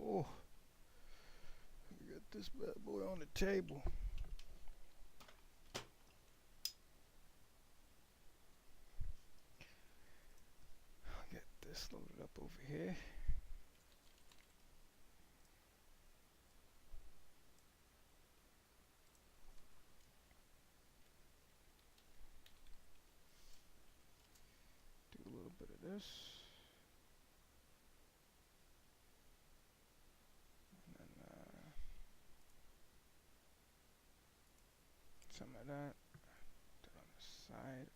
Oh, get this bad boy on the table. I'll get this loaded up over here. Do a little bit of this. And then some of that. Put it on the side.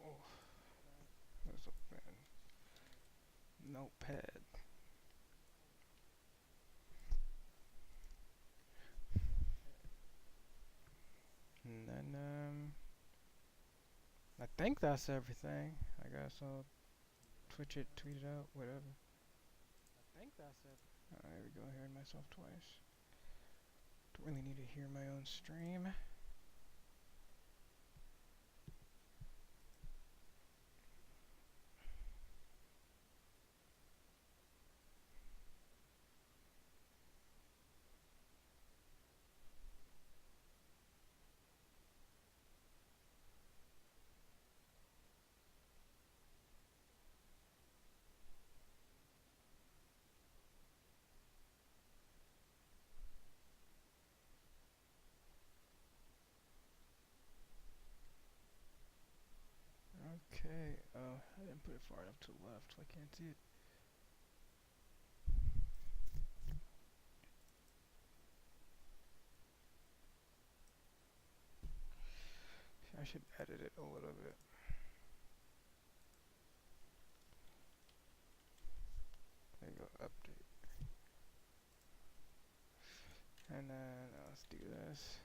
Oh, let's open Notepad. And then I think that's everything. I guess I'll Twitch it, tweet it out, whatever. I think that's it. There we go, hearing myself twice. Don't really need to hear my own stream. Okay, I didn't put it far enough to the left, so I can't see it. I should edit it a little bit. There you go, update. And then let's do this.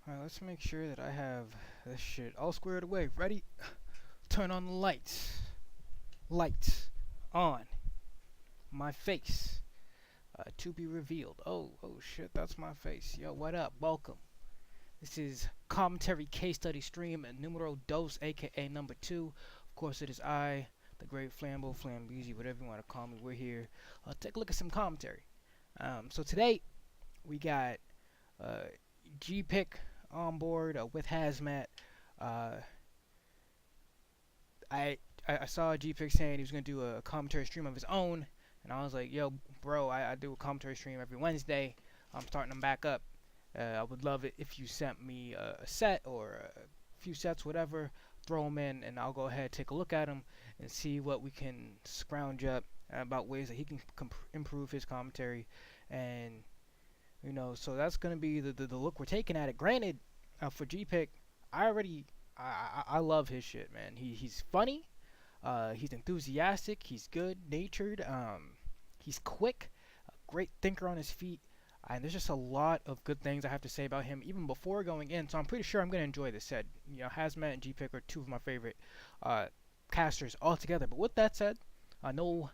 Alright, let's make sure that I have this shit all squared away. Ready? Turn on the lights. Lights on. My face. To be revealed. Oh shit, that's my face. Yo, what up? Welcome. This is commentary case study stream numero dos, aka number 2. Of course, it is I, the great Flambo, Flambeezy, whatever you want to call me. We're here. Take a look at some commentary. So today we got GPIK on board with Hazmat. I saw GPIK saying he was gonna do a commentary stream of his own, and I was like, yo, bro, I do a commentary stream every Wednesday. I'm starting them back up. I would love it if you sent me a set or a few sets, whatever. Throw them in, and I'll go ahead, take a look at them, and see what we can scrounge up about ways that he can improve his commentary. And you know, so that's gonna be the look we're taking at it. Granted, for GPIK, I love his shit, man. He's funny, he's enthusiastic, he's good natured, he's quick, a great thinker on his feet. And there's just a lot of good things I have to say about him even before going in, so I'm pretty sure I'm gonna enjoy this set. You know, Hazmat and GPIK are two of my favorite casters altogether. But with that said, no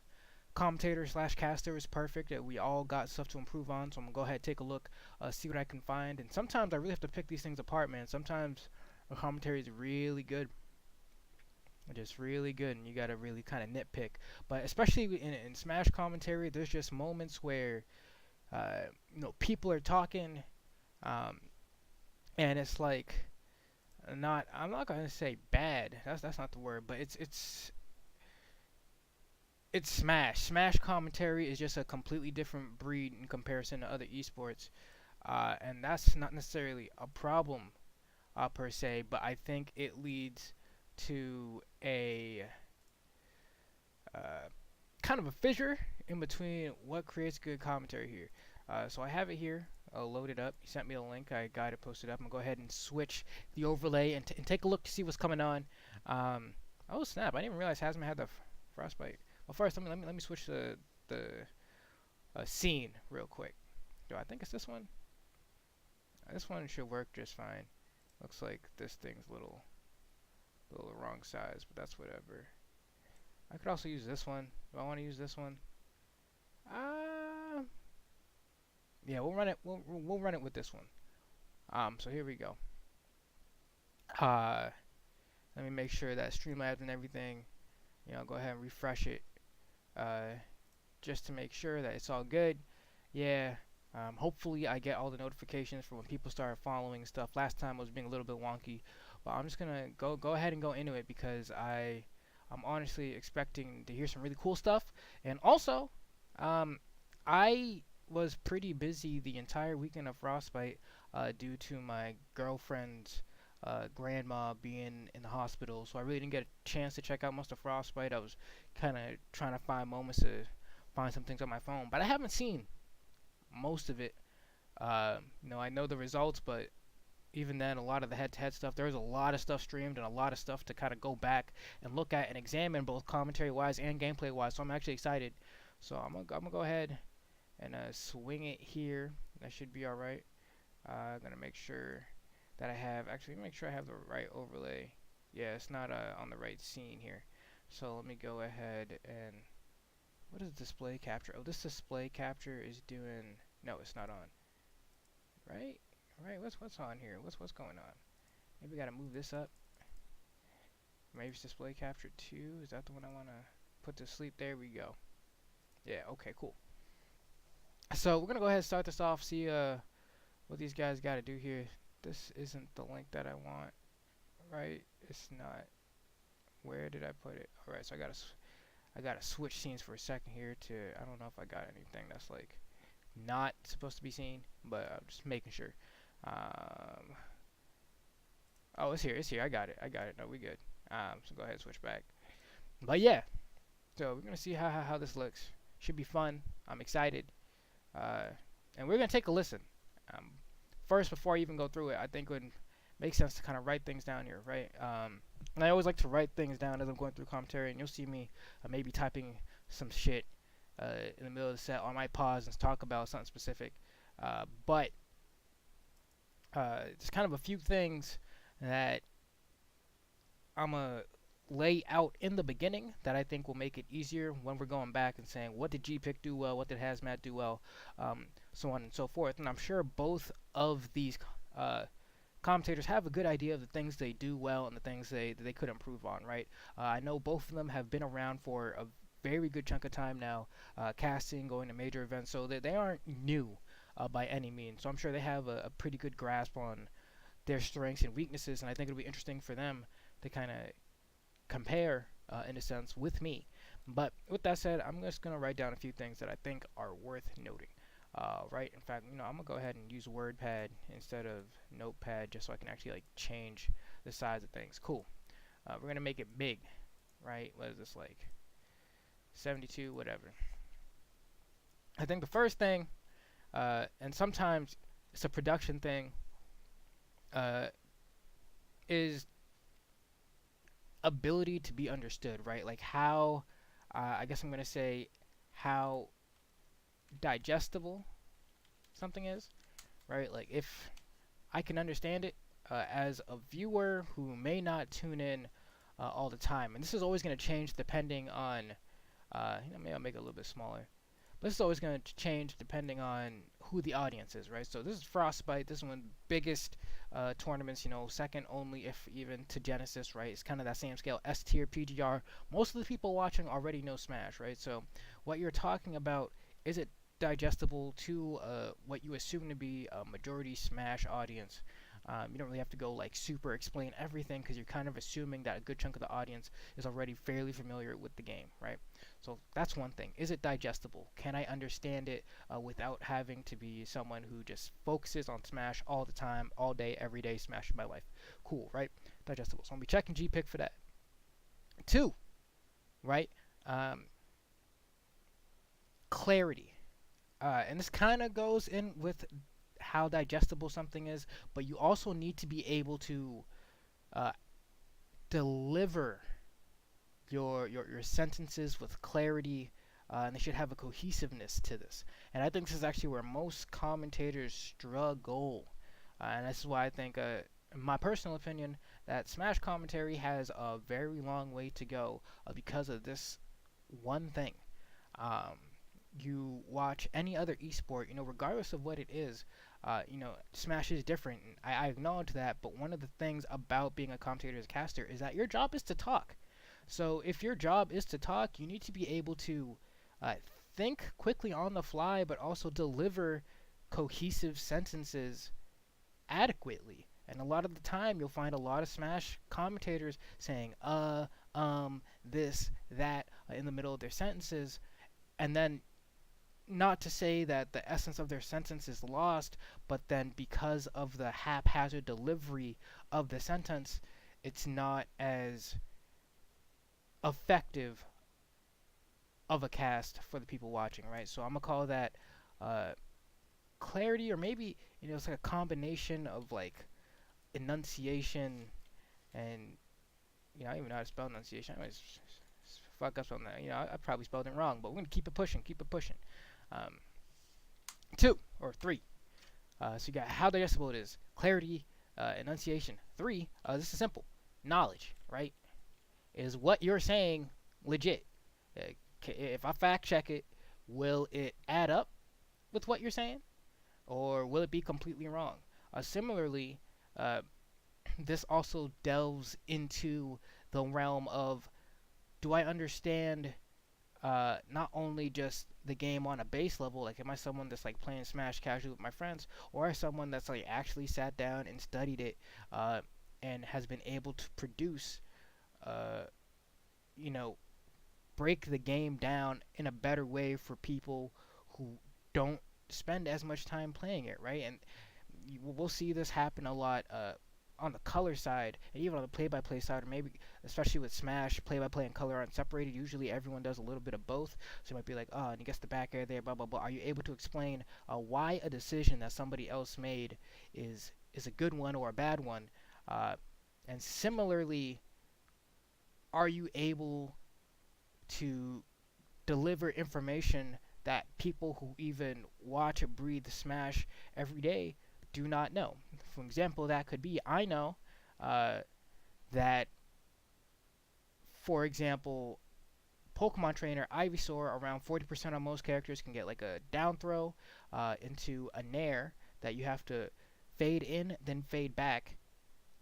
commentator slash caster is perfect. We all got stuff to improve on, so I'm gonna go ahead, take a look, see what I can find. And sometimes I really have to pick these things apart, man. Sometimes a commentary is really good, just really good, and you gotta really kind of nitpick. But especially in Smash commentary, there's just moments where you know, people are talking, and it's like not, I'm not gonna say bad. That's not the word, but it's Smash. Smash commentary is just a completely different breed in comparison to other esports, and that's not necessarily a problem per se, but I think it leads to a uh, kind of a fissure in between what creates good commentary here. So I have it here. I'll load it up. He sent me a link. I got it posted up. I'm gonna go ahead and switch the overlay and take a look to see what's coming on. Oh snap! I didn't even realize Hazmat had the Frostbite. Well, first let me switch the scene real quick. Do I think it's this one? This one should work just fine. Looks like this thing's a little wrong size, but that's whatever. I could also use this one. Do I want to use this one? Yeah, we'll run it. We'll run it with this one. So here we go. Let me make sure that Streamlabs and everything. Go ahead and refresh it. Just to make sure that it's all good. Yeah. Hopefully I get all the notifications for when people start following stuff. Last time I was being a little bit wonky, but I'm just gonna go ahead and go into it because I'm honestly expecting to hear some really cool stuff. And also, I was pretty busy the entire weekend of Frostbite due to my girlfriend's grandma being in the hospital, so I really didn't get a chance to check out most of Frostbite. I was kind of trying to find moments to find some things on my phone, but I haven't seen most of it. I know the results, but even then, a lot of the head-to-head stuff, there was a lot of stuff streamed and a lot of stuff to kind of go back and look at and examine both commentary-wise and gameplay-wise, so I'm actually excited. So I'm gonna go ahead and swing it here. That should be alright. I'm gonna make sure that I have, actually make sure I have the right overlay. Yeah, it's not on the right scene here. So let me go ahead and, what is display capture? Oh, this display capture is doing, no, it's not on. Right? What's on here? What's going on? Maybe gotta move this up. Maybe it's display capture 2. Is that the one I wanna put to sleep? There we go. Yeah, okay, cool. So we're gonna go ahead and start this off, see what these guys gotta do here. This isn't the link that I want, right? It's not. Where did I put it? Alright, so I gotta switch scenes for a second here to, I don't know if I got anything that's like not supposed to be seen, but I'm just making sure. Oh, it's here, I got it, no, we good. So go ahead and switch back. But yeah, so we're gonna see how this looks. Should be fun. I'm excited. And we're gonna take a listen. First, before I even go through it, I think it would make sense to kind of write things down here, right? And I always like to write things down as I'm going through commentary, and you'll see me maybe typing some shit in the middle of the set, or I might pause and talk about something specific. But there's kind of a few things that I'm going to lay out in the beginning that I think will make it easier when we're going back and saying, what did GPIK do well, what did Hazmat do well, so on and so forth. And I'm sure both of these commentators have a good idea of the things they do well and the things they could improve on, right? I know both of them have been around for a very good chunk of time now, casting, going to major events, so they aren't new by any means. So I'm sure they have a pretty good grasp on their strengths and weaknesses, and I think it'll be interesting for them to kind of compare, in a sense, with me. But with that said, I'm just going to write down a few things that I think are worth noting. Right, in fact, I'm going to go ahead and use WordPad instead of Notepad just so I can actually like change the size of things. Cool. We're going to make it big, right? What is this, like 72, whatever. I think the first thing, and sometimes it's a production thing, is ability to be understood, right? Like how, I guess I'm going to say how digestible something is, right? Like if I can understand it as a viewer who may not tune in all the time, and this is always going to change depending on, maybe I'll make it a little bit smaller, but this is always going to change depending on who the audience is, right? So this is Frostbite. This is one of the biggest tournaments, second only, if even, to Genesis, right? It's kind of that same scale, S tier, PGR. Most of the people watching already know Smash, right? So what you're talking about, is it digestible to what you assume to be a majority Smash audience? You don't really have to go like super explain everything because you're kind of assuming that a good chunk of the audience is already fairly familiar with the game, right? So that's one thing. Is it digestible? Can I understand it without having to be someone who just focuses on Smash all the time, all day, every day, Smash in my life? Cool, right? Digestible. So I'm gonna be checking GPIK for that. Two, right? Um, Clarity. And this kind of goes in with how digestible something is, but you also need to be able to uh, deliver your sentences with clarity, and they should have a cohesiveness to this. And I think this is actually where most commentators struggle, and this is why I think, in my personal opinion, that Smash commentary has a very long way to go because of this one thing. Um, you watch any other esport, regardless of what it is, Smash is different. I acknowledge that, but one of the things about being a commentator as a caster is that your job is to talk. So if your job is to talk, you need to be able to uh, think quickly on the fly, but also deliver cohesive sentences adequately. And a lot of the time, you'll find a lot of Smash commentators saying, this, that, in the middle of their sentences, and then not to say that the essence of their sentence is lost, but then because of the haphazard delivery of the sentence, it's not as effective of a cast for the people watching, right? So I'm gonna call that uh, clarity, or maybe it's like a combination of like enunciation and I don't even know how to spell enunciation. I always fuck up on that. I probably spelled it wrong, but we're gonna keep it pushing, keep it pushing. Um, two or three. So you got how digestible it is, clarity, enunciation. Three, this is simple, knowledge, right? Is what you're saying legit? If I fact check it, will it add up with what you're saying, or will it be completely wrong? Similarly, this also delves into the realm of, do I understand not only just the game on a base level, like am I someone that's like playing Smash casually with my friends, or am I someone that's like actually sat down and studied it and has been able to produce uh, break the game down in a better way for people who don't spend as much time playing it, right? And we'll see this happen a lot on the color side, and even on the play-by-play side, or maybe especially with Smash, play-by-play and color aren't separated. Usually everyone does a little bit of both, so you might be like, oh, and he gets the back air there, blah blah blah. Are you able to explain why a decision that somebody else made is a good one or a bad one? And similarly, are you able to deliver information that people who even watch or breathe Smash every day do not know? For example, that could be, I know that, for example, Pokemon Trainer Ivysaur, around 40% of most characters can get like a down throw into a Nair that you have to fade in, then fade back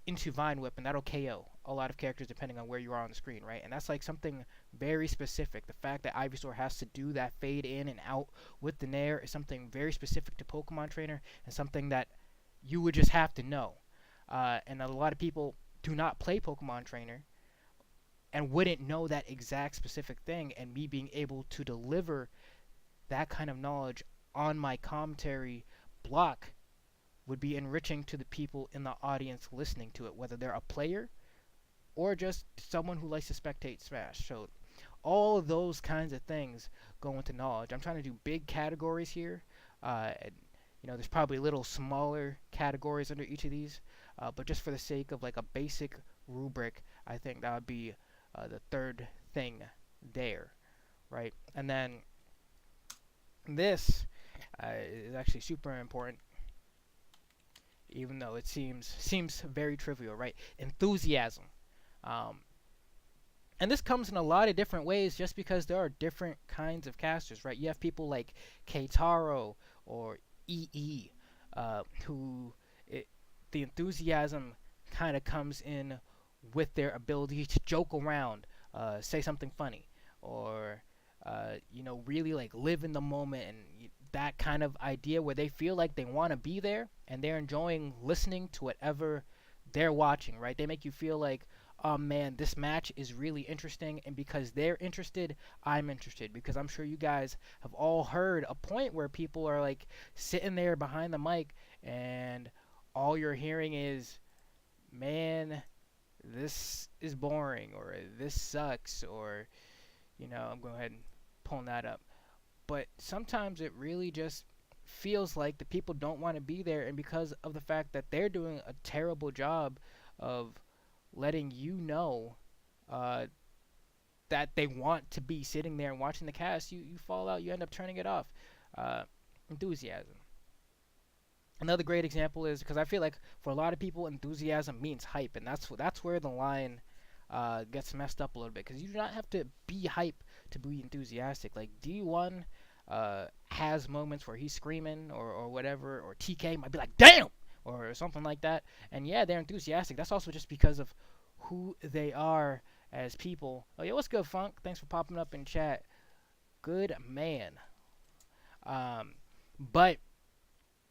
into Vine Whip, and that'll KO a lot of characters depending on where you are on the screen, right? And that's like something very specific. The fact that Ivysaur has to do that fade in and out with the Nair is something very specific to Pokemon Trainer, and something that you would just have to know. And a lot of people do not play Pokemon Trainer and wouldn't know that exact specific thing, and me being able to deliver that kind of knowledge on my commentary block would be enriching to the people in the audience listening to it, whether they're a player or just someone who likes to spectate Smash. So all of those kinds of things go into knowledge. I'm trying to do big categories here, and there's probably little smaller categories under each of these, but just for the sake of like a basic rubric, I think that would be the third thing there, right? And then this is actually super important, even though it seems very trivial, right? Enthusiasm. And this comes in a lot of different ways just because there are different kinds of casters, right? You have people like Keitaro or EE, the enthusiasm kind of comes in with their ability to joke around, say something funny, or really like live in the moment, and that kind of idea where they feel like they want to be there and they're enjoying listening to whatever they're watching, right? They make you feel like, oh man, this match is really interesting, and because they're interested, I'm interested. Because I'm sure you guys have all heard a point where people are like sitting there behind the mic and all you're hearing is, man, this is boring, or this sucks, or, I'm going ahead and pulling that up. But sometimes it really just feels like the people don't want to be there, and because of the fact that they're doing a terrible job of letting you know uh, that they want to be sitting there and watching the cast, you fall out, you end up turning it off. Uh, Enthusiasm. Another great example is, because I feel like for a lot of people, enthusiasm means hype, and that's where the line gets messed up a little bit, because you do not have to be hype to be enthusiastic. Like D1 has moments where he's screaming or whatever, or TK might be like, damn, or something like that, and yeah, they're enthusiastic. That's also just because of who they are as people. Oh yeah, what's good, Funk? Thanks for popping up in chat. Good man. But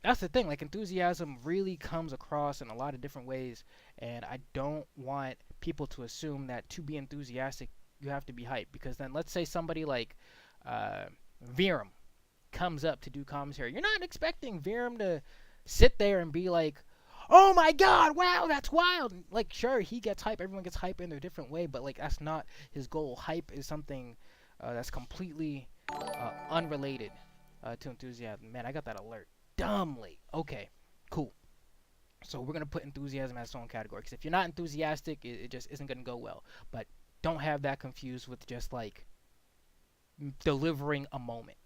that's the thing, like, enthusiasm really comes across in a lot of different ways, and I don't want people to assume that to be enthusiastic you have to be hyped, because then let's say somebody like Virum comes up to do commentary. You're not expecting Virum to sit there and be like, oh my god, wow, that's wild. Like, sure, he gets hype, everyone gets hype in their different way, but like, that's not his goal. Hype is something that's completely unrelated to enthusiasm. Man, I got that alert dumbly. Okay, cool. So we're gonna put enthusiasm as its own category, because if you're not enthusiastic, it just isn't gonna go well. But don't have that confused with just like delivering a moment.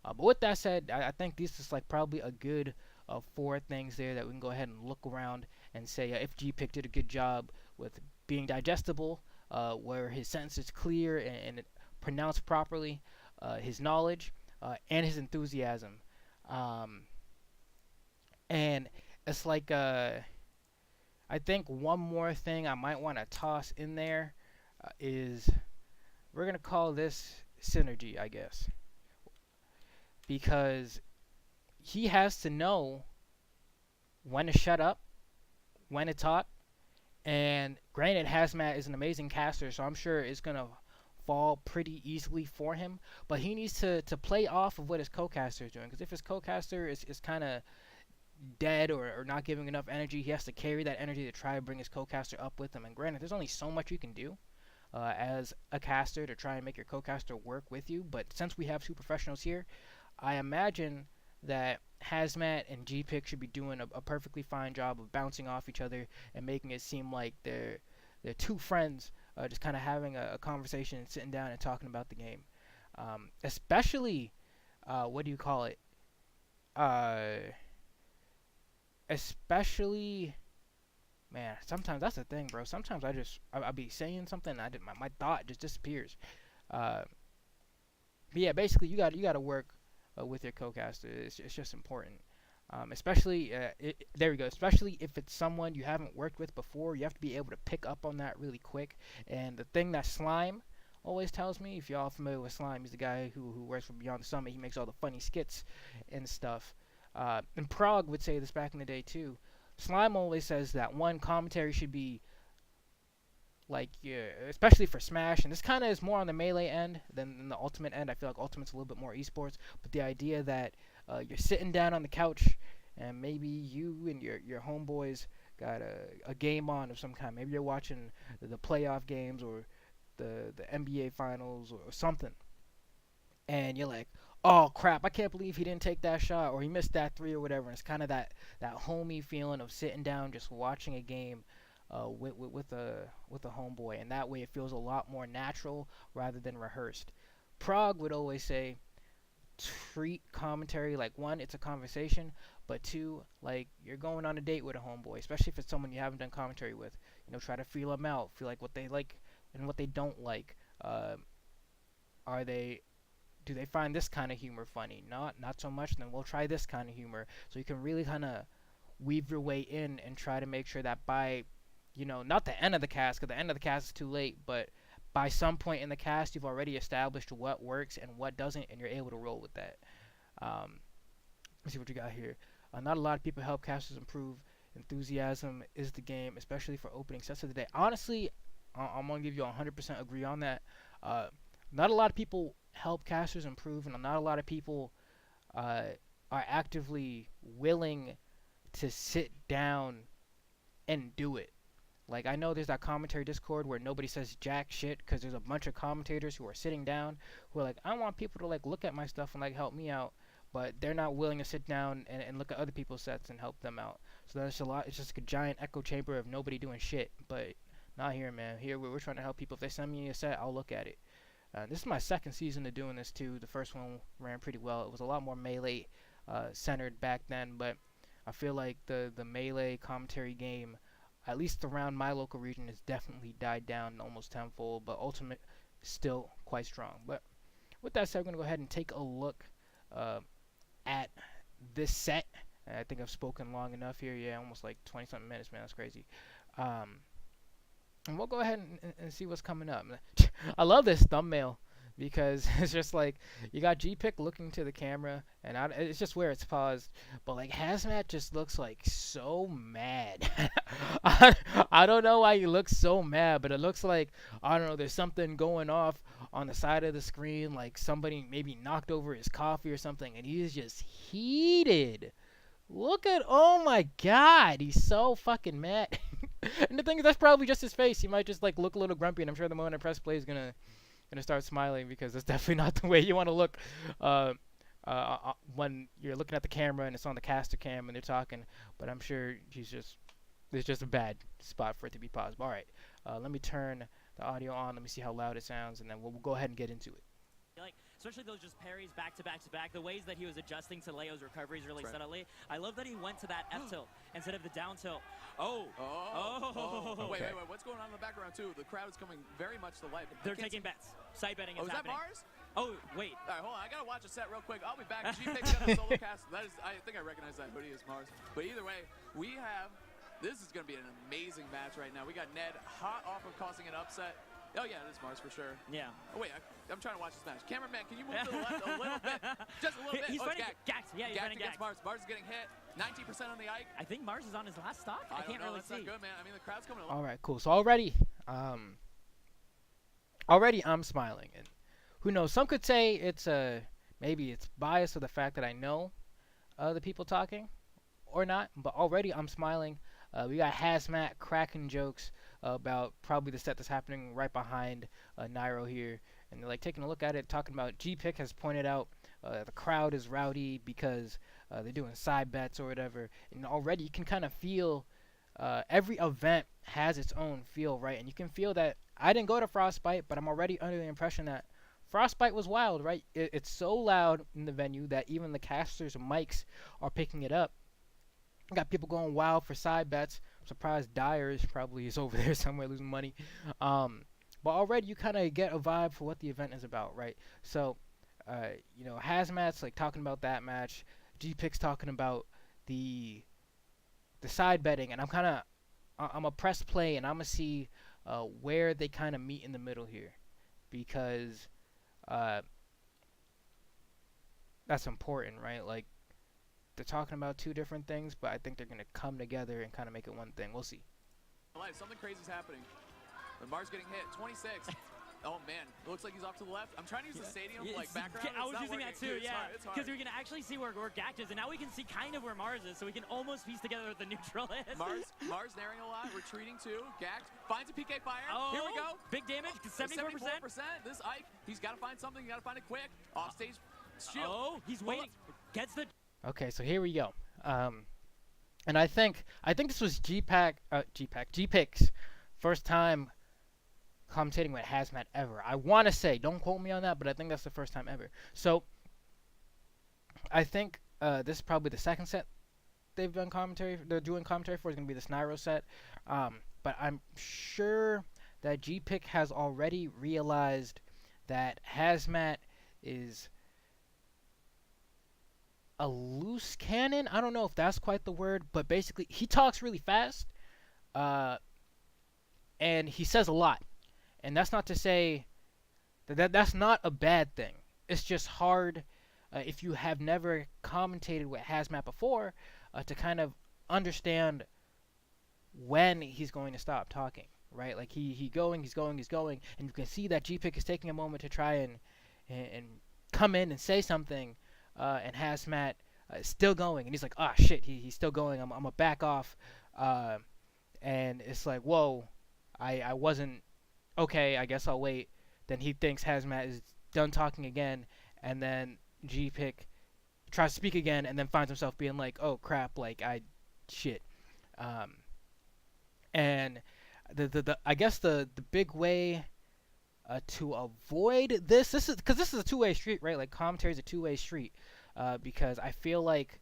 But with that said, I think this is like probably a good 4 things there that we can go ahead and look around and say if GPIK did a good job with being digestible, where his sentence is clear and pronounced properly, his knowledge, and his enthusiasm. And it's like, I think one more thing I might want to toss in there is, we're going to call this synergy, I guess. Because he has to know when to shut up, when to talk. And granted, Hazmat is an amazing caster, so I'm sure it's going to fall pretty easily for him. But he needs to play off of what his co-caster is doing. Because if his co-caster is kind of dead or not giving enough energy, he has to carry that energy to try to bring his co-caster up with him. And granted, there's only so much you can do as a caster to try and make your co-caster work with you. But since we have 2 professionals here, I imagine that Hazmat and GPIK should be doing a perfectly fine job of bouncing off each other and making it seem like they're 2 friends just kind of having a conversation and sitting down and talking about the game. Especially, what do you call it? Especially, man, sometimes that's the thing, bro. Sometimes I'll be saying something and my thought just disappears. But yeah, basically you got to work with your co-caster. It's just important. Especially, there we go. Especially if it's someone you haven't worked with before, you have to be able to pick up on that really quick. And the thing that Slime always tells me, if y'all familiar with Slime, he's the guy who works for Beyond the Summit. He makes all the funny skits and stuff. And Prague would say this back in the day too. Slime always says that one, commentary should be like, yeah, especially for Smash, and this kind of is more on the melee end than the Ultimate end. I feel like Ultimate's a little bit more esports, but the idea that you're sitting down on the couch and maybe you and your homeboys got a game on of some kind. Maybe you're watching the playoff games or the NBA finals or something, and you're like, oh crap, I can't believe he didn't take that shot, or he missed that 3 or whatever. And it's kind of that homey feeling of sitting down just watching a game with a homeboy, and that way it feels a lot more natural rather than rehearsed. Prague would always say, treat commentary like, 1, it's a conversation, but 2, like you're going on a date with a homeboy, especially if it's someone you haven't done commentary with. Try to feel them out, feel like what they like and what they don't like. Do they find this kind of humor funny? Not so much. Then we'll try this kind of humor. So you can really kind of weave your way in and try to make sure that by, not the end of the cast, because the end of the cast is too late, but by some point in the cast, you've already established what works and what doesn't, and you're able to roll with that. Let's see what you got here. Not a lot of people help casters improve. Enthusiasm is the game, especially for opening sets of the day. Honestly, I'm gonna give you 100% agree on that. Uh, Not a lot of people help casters improve, and not a lot of people uh, are actively willing to sit down and do it. Like, I know there's that commentary Discord where nobody says jack shit because there's a bunch of commentators who are sitting down who are like, I want people to like look at my stuff and like help me out, but they're not willing to sit down and look at other people's sets and help them out. So that's a lot. It's just like a giant echo chamber of nobody doing shit. But not here, man. Here we're trying to help people. If they send me a set, I'll look at it. This is my second season of doing this too. The first one ran pretty well. It was a lot more melee centered back then, but I feel like the melee commentary game, at least around my local region, has definitely died down almost tenfold, but Ultimate is still quite strong. But with that said, we're going to go ahead and take a look at this set. I think I've spoken long enough here. Yeah, almost like 20-something minutes, man. That's crazy. And we'll go ahead and see what's coming up. I love this thumbnail because it's just like you got GPIK looking to the camera, and it's just where it's paused. But like Hazmat just looks like so mad. I don't know why he looks so mad, but it looks like, I don't know, there's something going off on the side of the screen, like somebody maybe knocked over his coffee or something, and he's just heated. Look at, oh my god, he's so fucking mad. And the thing is, that's probably just his face. He might just like look a little grumpy, and I'm sure the moment I press play is gonna start smiling, because that's definitely not the way you want to look when you're looking at the camera and it's on the caster cam and they're talking. But I'm sure there's just a bad spot for it to be paused. All right, let me turn the audio on. Let me see how loud it sounds, and then we'll go ahead and get into it. Like, especially those just parries back to back to back, the ways that he was adjusting to Leo's recoveries really subtly. I love that he went to that F tilt instead of the down tilt. Wait, what's going on in the background too? The crowd is coming very much to life. They're taking bets. Side betting is happening. Is that Mars? Oh, wait. All right, hold on. I gotta watch a set real quick. I'll be back. GPIK's got a solo cast. That is, I think I recognize that hoodie as Mars. But either way, this is gonna be an amazing match right now. We got Ned hot off of causing an upset. Oh yeah, it is Mars for sure. Yeah. Oh wait, I'm trying to watch this match. Cameraman, can you move to the left a little bit? Just a little bit. He's fighting Gax. Yeah, he's fighting against Gax. Mars. Mars is getting hit. 19% on the Ike. I think Mars is on his last stock. I can't really see. That's not good, man. I mean, the crowd's coming along. All right, cool. So already I'm smiling, and who knows? Some could say it's maybe it's bias of the fact that I know the people talking, or not. But already I'm smiling. We got Hazmat cracking jokes about probably the set that's happening right behind Nairo here, and they're like taking a look at it, talking about GPIK has pointed out the crowd is rowdy because they're doing side bets or whatever, and already you can kind of feel every event has its own feel, right? And you can feel that. I didn't go to Frostbite, but I'm already under the impression that Frostbite was wild, right? It's so loud in the venue that even the casters' mics are picking it up. Got people going wild for side bets. I'm surprised Dyers probably is over there somewhere losing money. But already you kind of get a vibe for what the event is about, right? So, you know, Hazmat's like talking about that match. GPIK's talking about the side betting, and I'm a press play, and I'm gonna see where they kind of meet in the middle here, because that's important, right? Like, they're talking about two different things, but I think they're gonna come together and kind of make it one thing. We'll see. Something crazy's happening. But Mars getting hit. 26. Oh man, it looks like he's off to the left. I'm trying to use the stadium like background. I was using that too, Dude, yeah. Because we can actually see where Gact is, and now we can see kind of where Mars is, so we can almost piece together what the neutral is. Mars narrowing a lot, retreating too. Gact finds a PK fire. Oh, here we go. Big damage, 74%. This Ike, he's got to find something. You got to find it quick. Off stage shield. Oh, he's waiting. Gets the. Okay, so here we go. And I think this was GPIK's first time commentating with Hazmat ever. I want to say, don't quote me on that, but I think that's the first time ever. So I think this is probably the second set they've done commentary. They're doing commentary for. It's gonna be the Nairo set. But I'm sure that GPIK has already realized that Hazmat is a loose cannon. I don't know if that's quite the word, but basically he talks really fast, and he says a lot. And that's not to say that's not a bad thing. It's just hard if you have never commentated with Hazmat before, to kind of understand when he's going to stop talking, right? Like he's going, and you can see that GPIK is taking a moment to try and come in and say something, and Hazmat is still going, and he's like, ah, shit, he's still going. I'm gonna back off, and it's like, whoa, I wasn't okay. I guess I'll wait. Then he thinks Hazmat is done talking again, and then GPIK tries to speak again, and then finds himself being like, oh crap, like shit. And the I guess the big way to avoid this is because this is a two-way street, right? Like commentary is a two-way street, because I feel like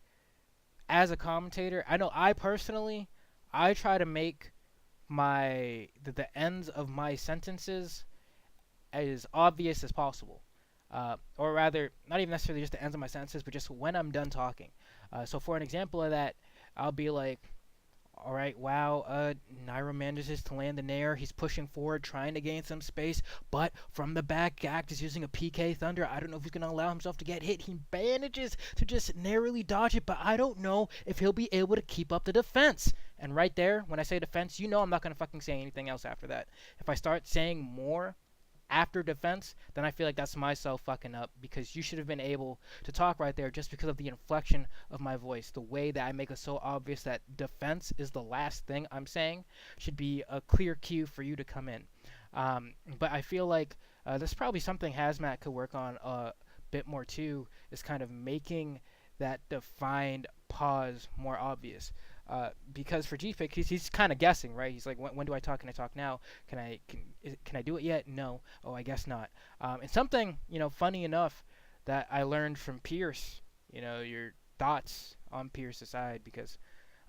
as a commentator, I know I personally I try to make the ends of my sentences as obvious as possible, or rather, not even necessarily just the ends of my sentences, but just when I'm done talking. So for an example of that, I'll be like, all right, wow, Nairo manages to land in air. He's pushing forward, trying to gain some space, but from the back, Gact is using a PK Thunder. I don't know if he's going to allow himself to get hit. He manages to just narrowly dodge it, but I don't know if he'll be able to keep up the defense. And right there, when I say defense, you know I'm not going to fucking say anything else after that. If I start saying more after defense, then I feel like that's myself fucking up, because you should have been able to talk right there just because of the inflection of my voice. The way that I make it so obvious that defense is the last thing I'm saying should be a clear cue for you to come in. But I feel like that's probably something Hazmat could work on a bit more too, is kind of making that defined pause more obvious. Because for GPIK, he's kind of guessing, right? He's like, when do I talk? Can I talk now? Can I do it yet? No. Oh, I guess not. And something, funny enough, that I learned from Pierce, your thoughts on Pierce's side, because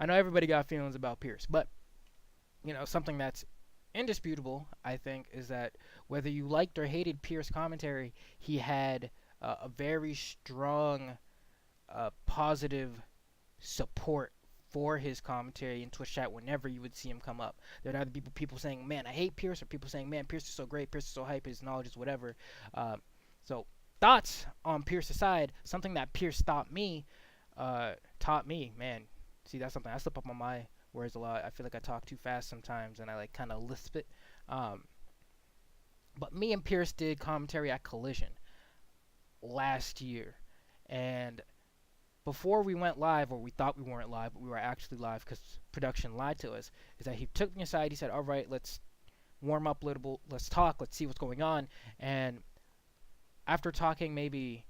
I know everybody got feelings about Pierce, but, something that's indisputable, I think, is that whether you liked or hated Pierce commentary, he had a very strong, positive support for his commentary in Twitch chat whenever you would see him come up. There'd either be people saying, man, I hate Pierce, or people saying, man, Pierce is so great, Pierce is so hype, his knowledge is whatever. So thoughts on Pierce's side, something that Pierce taught me, man, see, that's something, I slip up on my words a lot. I feel like I talk too fast sometimes, and I like kind of lisp it. But me and Pierce did commentary at Collision last year, and before we went live, or we thought we weren't live, but we were actually live because production lied to us, is that he took me aside, he said, all right, let's warm up a little, let's talk, let's see what's going on. And after talking maybe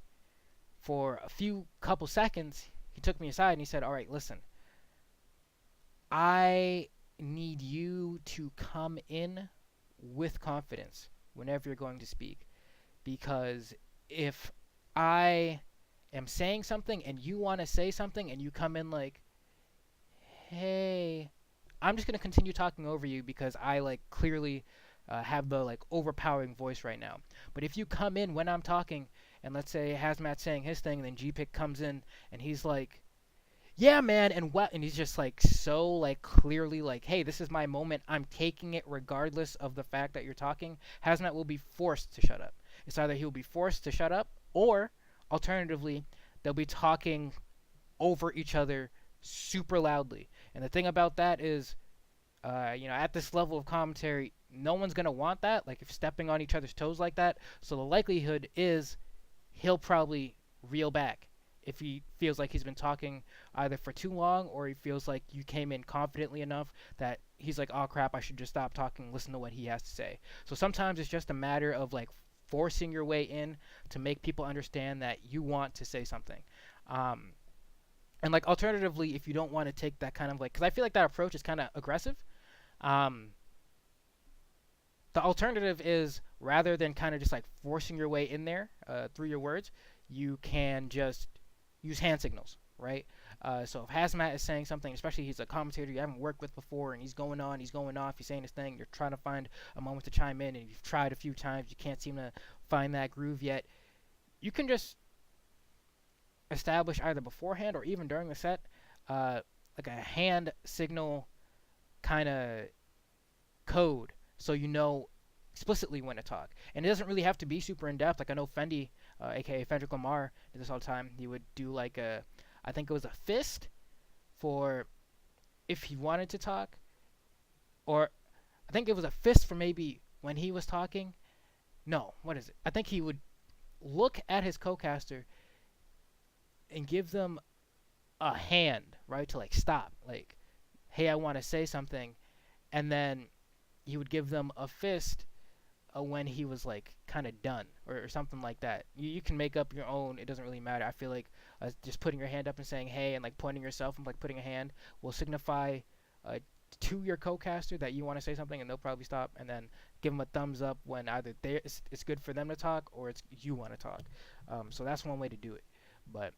for a couple seconds, he took me aside and he said, all right, listen, I need you to come in with confidence whenever you're going to speak, because if I am saying something and you want to say something and you come in like, hey, I'm just going to continue talking over you because I like clearly have the like overpowering voice right now. But if you come in when I'm talking, and let's say Hazmat saying his thing, and then GPIK comes in and he's like, yeah, man, and what, and he's just like so like clearly like, hey, this is my moment, I'm taking it regardless of the fact that you're talking, Hazmat will be forced to shut up. It's either he'll be forced to shut up, or alternatively, they'll be talking over each other super loudly. And the thing about that is, at this level of commentary, no one's going to want that, like if stepping on each other's toes like that. So the likelihood is he'll probably reel back if he feels like he's been talking either for too long, or he feels like you came in confidently enough that he's like, oh crap, I should just stop talking, listen to what he has to say. So sometimes it's just a matter of like forcing your way in to make people understand that you want to say something. And like alternatively, if you don't want to take that kind of like, because I feel like that approach is kind of aggressive, the alternative is, rather than kind of just like forcing your way in there through your words, you can just use hand signals, right? So if Hazmat is saying something, especially he's a commentator you haven't worked with before, and he's going on, he's going off, he's saying his thing, you're trying to find a moment to chime in, and you've tried a few times, you can't seem to find that groove yet, you can just establish either beforehand or even during the set like a hand signal kind of code, so you know explicitly when to talk. And it doesn't really have to be super in depth. Like I know Fendi, aka Fendrick Lamar, did this all the time. He would do like I think it was a fist for if he wanted to talk, or I think it was a fist for maybe when he was talking. No, what is it? I think he would look at his co-caster and give them a hand, right, to like stop, like, hey, I want to say something, and then he would give them a fist when he was like kind of done, or something like that. You can make up your own. It doesn't really matter. I feel like just putting your hand up and saying hey, and like pointing yourself and like putting a hand will signify to your co-caster that you want to say something, and they'll probably stop, and then give them a thumbs up when either it's good for them to talk or it's you want to talk. So that's one way to do it. But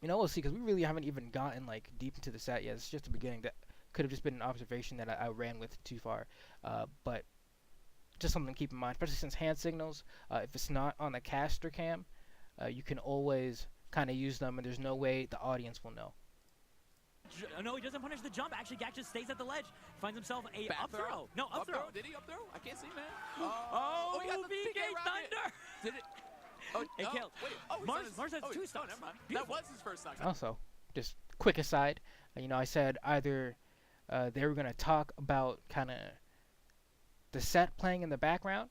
we'll see, because we really haven't even gotten like deep into the set yet. It's just the beginning. That could have just been an observation that I ran with too far. But just something to keep in mind, especially since hand signals, if it's not on the caster cam, you can always kind of use them, and there's no way the audience will know. No, he doesn't punish the jump. Actually, Gak just stays at the ledge. Finds himself a up throw. No, up throw. Did he up throw? I can't see, man. Oh, he got the BK Thunder. Did it? Oh, It killed. Wait, Mars has 2 stocks. Never mind. Beautiful. That was his first stock. Also, just quick aside, I said either they were going to talk about kind of the set playing in the background,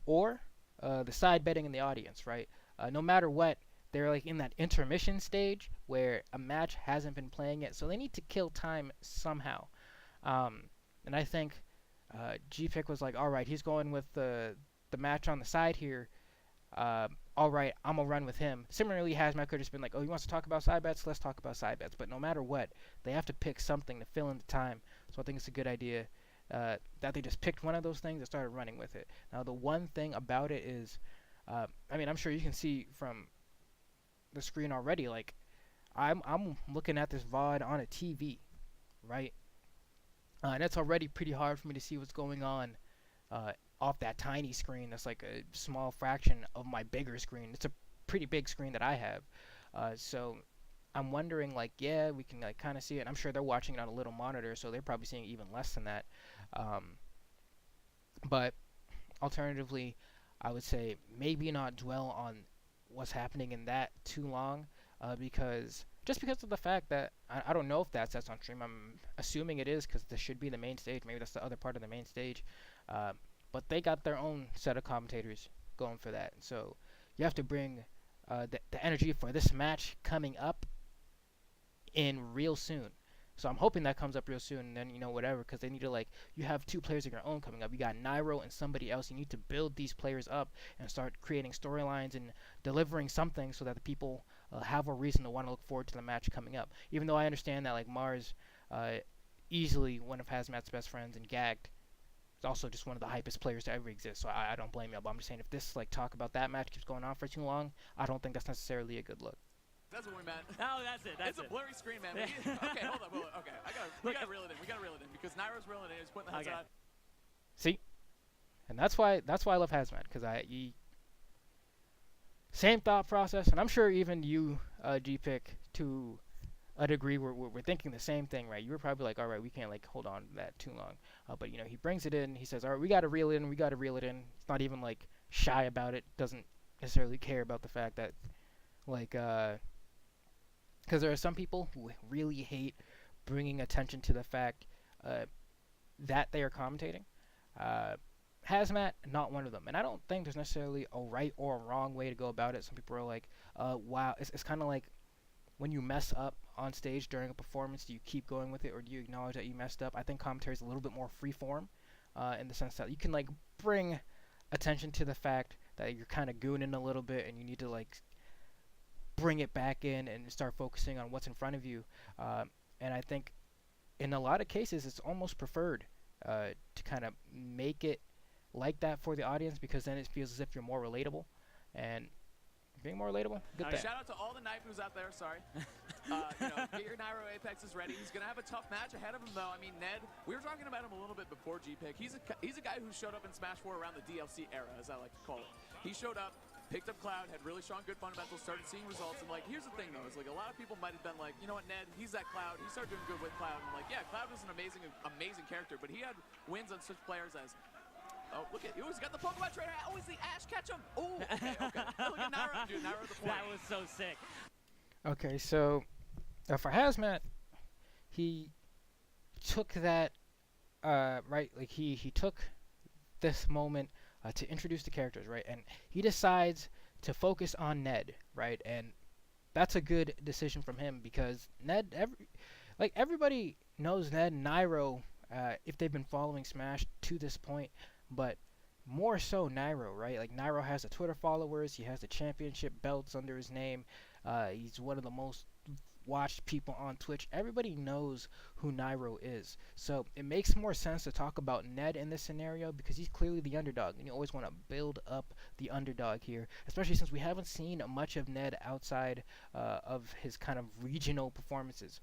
or the side betting in the audience, right? No matter what, they're like in that intermission stage where a match hasn't been playing yet, so they need to kill time somehow. And I think GPIK was like, all right, he's going with the match on the side here. All right, I'm gonna run with him. Similarly, Hazmat could have just been like, oh, he wants to talk about side bets, let's talk about side bets. But no matter what, they have to pick something to fill in the time. So I think it's a good idea that they just picked one of those things and started running with it. Now, the one thing about it is, I'm sure you can see from the screen already, like, I'm looking at this VOD on a TV, right? And it's already pretty hard for me to see what's going on off that tiny screen that's like a small fraction of my bigger screen. It's a pretty big screen that I have. So I'm wondering, like, yeah, we can like kind of see it. I'm sure they're watching it on a little monitor, so they're probably seeing even less than that. But alternatively, I would say maybe not dwell on what's happening in that too long, because of the fact that I don't know if that's on stream. I'm assuming it is, because this should be the main stage. Maybe that's the other part of the main stage. But they got their own set of commentators going for that. So you have to bring the energy for this match coming up in real soon. So I'm hoping that comes up real soon, and then, whatever, because they need to, like, you have 2 players of your own coming up. You got Nairo and somebody else. You need to build these players up and start creating storylines and delivering something so that the people have a reason to want to look forward to the match coming up. Even though I understand that, like, Mars, easily one of Hazmat's best friends, and Gagged is also just one of the hypest players to ever exist. So I don't blame you, but I'm just saying, if this, like, talk about that match keeps going on for too long, I don't think that's necessarily a good look. That's what we meant. Oh, that's it. It's a blurry screen, man. Okay, hold up. Okay, we gotta reel it in. We gotta reel it in, because Nairo's reeling it in. He's putting the heads on. See, and that's why I love Hazmat, because same thought process, and I'm sure even you, GPIK, to a degree, we're thinking the same thing, right? You were probably like, all right, we can't like hold on to that too long, but he brings it in. He says, all right, we gotta reel it in. We gotta reel it in. He's not even like shy about it. Doesn't necessarily care about the fact that, like, because there are some people who really hate bringing attention to the fact that they are commentating. Hazmat, not one of them. And I don't think there's necessarily a right or a wrong way to go about it. Some people are like, wow, it's kind of like when you mess up on stage during a performance, do you keep going with it, or do you acknowledge that you messed up? I think commentary is a little bit more freeform in the sense that you can, like, bring attention to the fact that you're kind of gooning a little bit and you need to, like, bring it back in and start focusing on what's in front of you. And I think in a lot of cases it's almost preferred to kind of make it like that for the audience, because then it feels as if you're more relatable. And being more relatable, good thing. Shout out to all the knifers out there. Sorry. Get your Nairo Apexes ready. He's going to have a tough match ahead of him, though. I mean, Ned, we were talking about him a little bit before GPIK. He's a guy who showed up in Smash 4 around the DLC era, as I like to call it. He showed up, picked up Cloud, had really strong, good fundamentals, started seeing results. And, like, here's the thing, though, is, like, a lot of people might have been like, you know what, Ned, he's that Cloud. He started doing good with Cloud. And, like, yeah, Cloud was an amazing character, but he had wins on such players as Oh, look at, he's got the Pokemon trainer. Oh, is the Ash catch him? Oh, okay. Look at Nairo. Dude, Nairo the point. That was so sick. Okay, so for Hazmat, he took that right, like he took this moment to introduce the characters, right, and he decides to focus on Ned, right, and that's a good decision from him because Ned, everybody knows Ned and Nairo if they've been following Smash to this point, but more so Nairo, right? Like Nairo has the Twitter followers, he has the championship belts under his name. He's one of the most watched people on Twitch. Everybody knows who Nairo is. So it makes more sense to talk about Ned in this scenario because he's clearly the underdog. And you always want to build up the underdog here, especially since we haven't seen much of Ned outside of his kind of regional performances.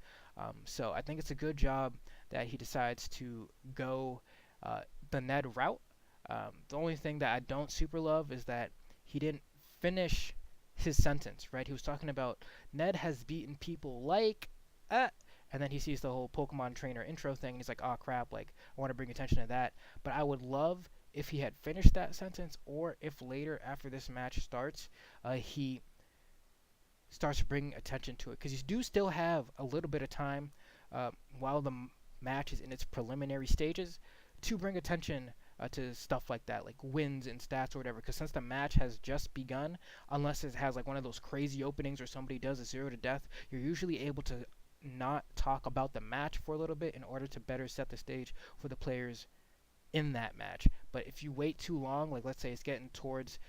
So I think it's a good job that he decides to go the Ned route. The only thing that I don't super love is that he didn't finish his sentence, right? He was talking about Ned has beaten people like, and then he sees the whole Pokemon trainer intro thing, and he's like, oh crap, like, I want to bring attention to that. But I would love if he had finished that sentence, or if later, after this match starts, he starts bringing attention to it. Because you do still have a little bit of time while the match is in its preliminary stages to bring attention to stuff like that, like wins and stats or whatever, because since the match has just begun, unless it has like one of those crazy openings or somebody does a 0 to death, you're usually able to not talk about the match for a little bit in order to better set the stage for the players in that match. But if you wait too long, like let's say it's getting towards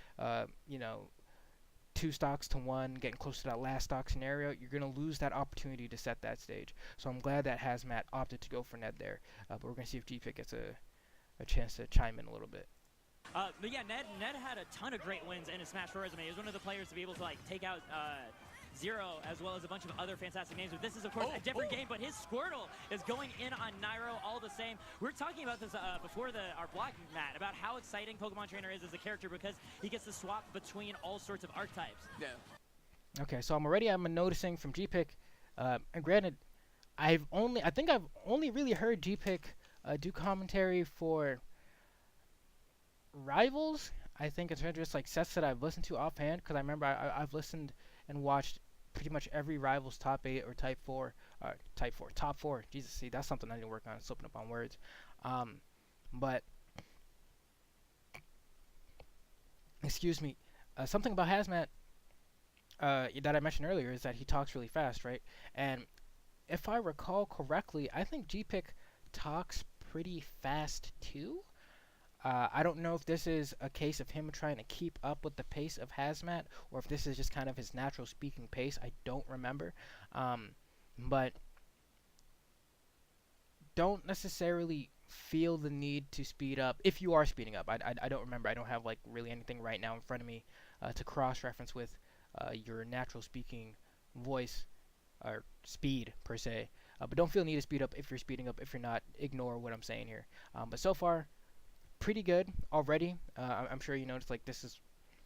2 stocks to 1, getting close to that last stock scenario, you're going to lose that opportunity to set that stage. So I'm glad that Hazmat opted to go for Ned there, but we're going to see if GPIK gets a chance to chime in a little bit. But yeah, Ned had a ton of great wins in his Smash 4 resume. He was one of the players to be able to like take out Zero as well as a bunch of other fantastic names. But this is of course a different game, but his Squirtle is going in on Nairo all the same. We were talking about this before our block, Matt, about how exciting Pokemon Trainer is as a character because he gets to swap between all sorts of archetypes. Yeah. Okay, so I'm noticing from GPIK, and granted, I think I've only really heard GPIK do commentary for Rivals. I think it's just like sets that I've listened to offhand, because I remember I've listened and watched pretty much every Rivals top 8 or top 4. Jesus, see, that's something I need to work on, slipping up on words. But excuse me, something about Hazmat that I mentioned earlier is that he talks really fast, right? And if I recall correctly, I think GPIK talks pretty fast too. I don't know if this is a case of him trying to keep up with the pace of Hazmat, or if this is just kind of his natural speaking pace. I don't remember. But don't necessarily feel the need to speed up if you are speeding up. I don't remember. I don't have like really anything right now in front of me to cross-reference with your natural speaking voice or speed per se. But don't feel the need to speed up if you're speeding up. If you're not, ignore what I'm saying here. But so far, pretty good already. I'm sure you noticed, like, this is,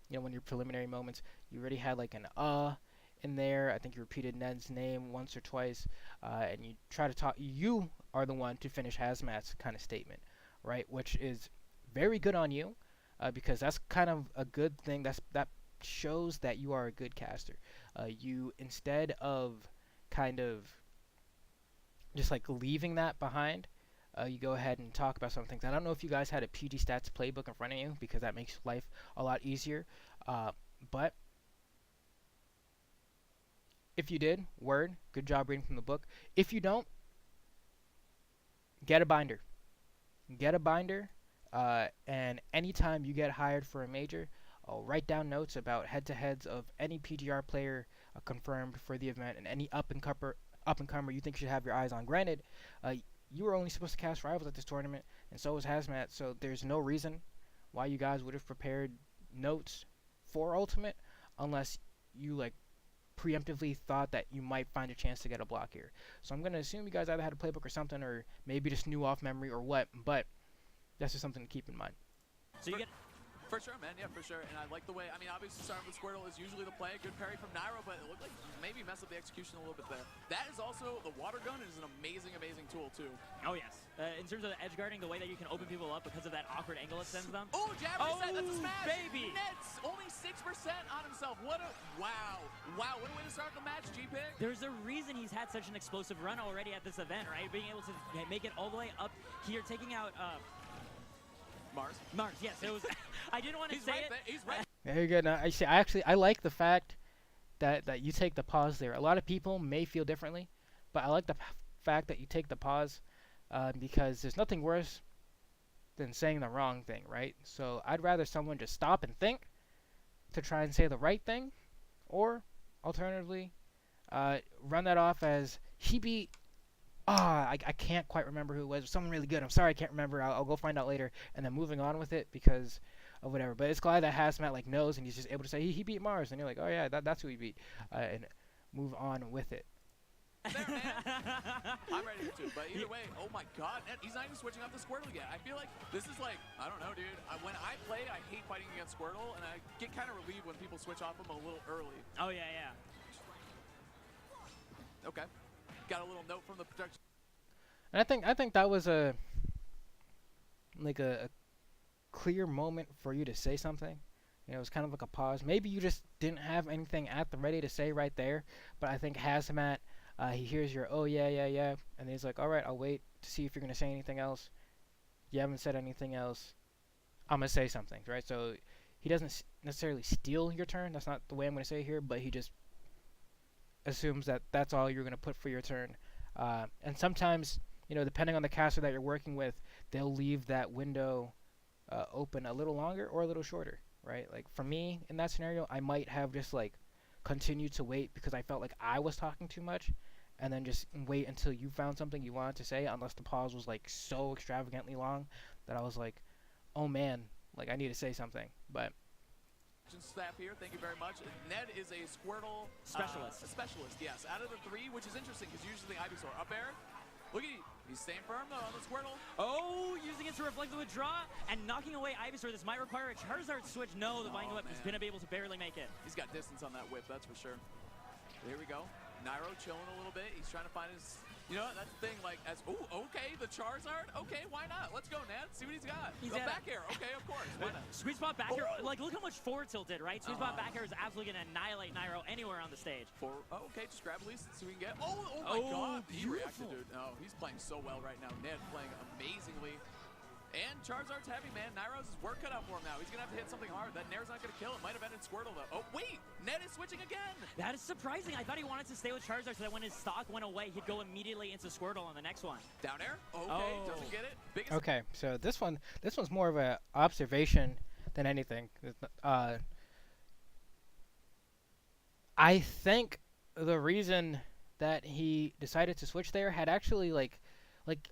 when your preliminary moments, you already had like an in there. I think you repeated Ned's name once or twice, and you try to talk. You are the one to finish Hazmat's kind of statement, right? Which is very good on you, because that's kind of a good thing. That shows that you are a good caster. You, instead of kind of just like leaving that behind, you go ahead and talk about some things. I don't know if you guys had a PG Stats playbook in front of you, because that makes life a lot easier. But if you did, word, good job reading from the book. If you don't, get a binder. Get a binder, and anytime you get hired for a major, write down notes about head-to-heads of any PGR player confirmed for the event, and any up-and-comer you think you should have your eyes on. Granted, you were only supposed to cast Rivals at this tournament, and so was Hazmat, so there's no reason why you guys would have prepared notes for Ultimate unless you like preemptively thought that you might find a chance to get a block here. So I'm going to assume you guys either had a playbook or something, or maybe just knew off memory or what, but that's just something to keep in mind. So you get... For sure, man. Yeah, for sure. And I like the way, I mean, obviously starting with Squirtle is usually the play. Good parry from Nairo, but it looked like maybe messed up the execution a little bit there. That is also, the water gun is an amazing, amazing tool, too. Oh, yes. In terms of the edge guarding, the way that you can open people up because of that awkward angle it sends them. Oh, jab reset. That's a smash. Baby. Ned's only 6% on himself. What a, wow. Wow, what a way to start the match, GPIK. There's a reason he's had such an explosive run already at this event, right? Being able to make it all the way up here, taking out Mars, yes. It was. I didn't want to say it. He's right. Very good. Now, I like the fact that you take the pause there. A lot of people may feel differently, but I like the fact that you take the pause because there's nothing worse than saying the wrong thing, right? So I'd rather someone just stop and think to try and say the right thing, or alternatively, run that off as he beat. I can't quite remember who it was. Someone really good. I'm sorry, I can't remember. I'll go find out later. And then moving on with it because of whatever. But it's glad that Hazmat like knows and he's just able to say he beat Mars, and you're like, oh yeah, that's who he beat, and move on with it. There, man. I'm ready to, but either way, oh my god, he's not even switching up the Squirtle yet. I feel like this is like, I don't know, dude. When I play, I hate fighting against Squirtle, and I get kind of relieved when people switch off him a little early. Oh yeah, yeah. Okay. Got a little note from the production. And I think that was a clear moment for you to say something. You know, it was kind of like a pause. Maybe you just didn't have anything at the ready to say right there. But I think Hazmat, he hears your oh yeah, and he's like, all right, I'll wait to see if you're gonna say anything else. You haven't said anything else. I'm gonna say something, right? So he doesn't necessarily steal your turn. That's not the way I'm gonna say it here, but he just assumes that that's all you're going to put for your turn. And sometimes, you know, depending on the caster that you're working with, they'll leave that window open a little longer or a little shorter, right? Like for me, in that scenario, I might have just like continued to wait because I felt like I was talking too much, and then just wait until you found something you wanted to say, unless the pause was like so extravagantly long that I was like, oh man, like I need to say something. But staff here, thank you very much. Ned is a Squirtle specialist. A specialist, yes. Out of the three, which is interesting because usually Ivysaur up air. Look at he's staying firm though on the Squirtle. Oh, using it to reflect the withdraw and knocking away Ivysaur. This might require a Charizard switch. No, the Binding Whip is going to be able to barely make it. He's got distance on that whip, that's for sure. Here we go. Nairo chilling a little bit. He's trying to find his. You know what? That's the thing. Like, okay, the Charizard. Okay, why not? Let's go, Ned. See what he's got. He's back air. Okay, of course. Why not? Sweet spot back air. Like, look how much forward tilt did, right? Sweet spot back air is absolutely going to annihilate Nairo anywhere on the stage. Okay, just grab release and see what we can get. Oh my God. He reacted, dude. Oh, he's playing so well right now. Ned playing amazingly. And Charizard's heavy, man. Nairo's work cut out for him now. He's going to have to hit something hard. That Nair's not going to kill. It might have ended Squirtle, though. Oh, wait. Ned is switching again. That is surprising. I thought he wanted to stay with Charizard so that when his stock went away, he'd go immediately into Squirtle on the next one. Down air. Okay, doesn't get it. Biggest okay, so this one's more of an observation than anything. I think the reason that he decided to switch there had actually like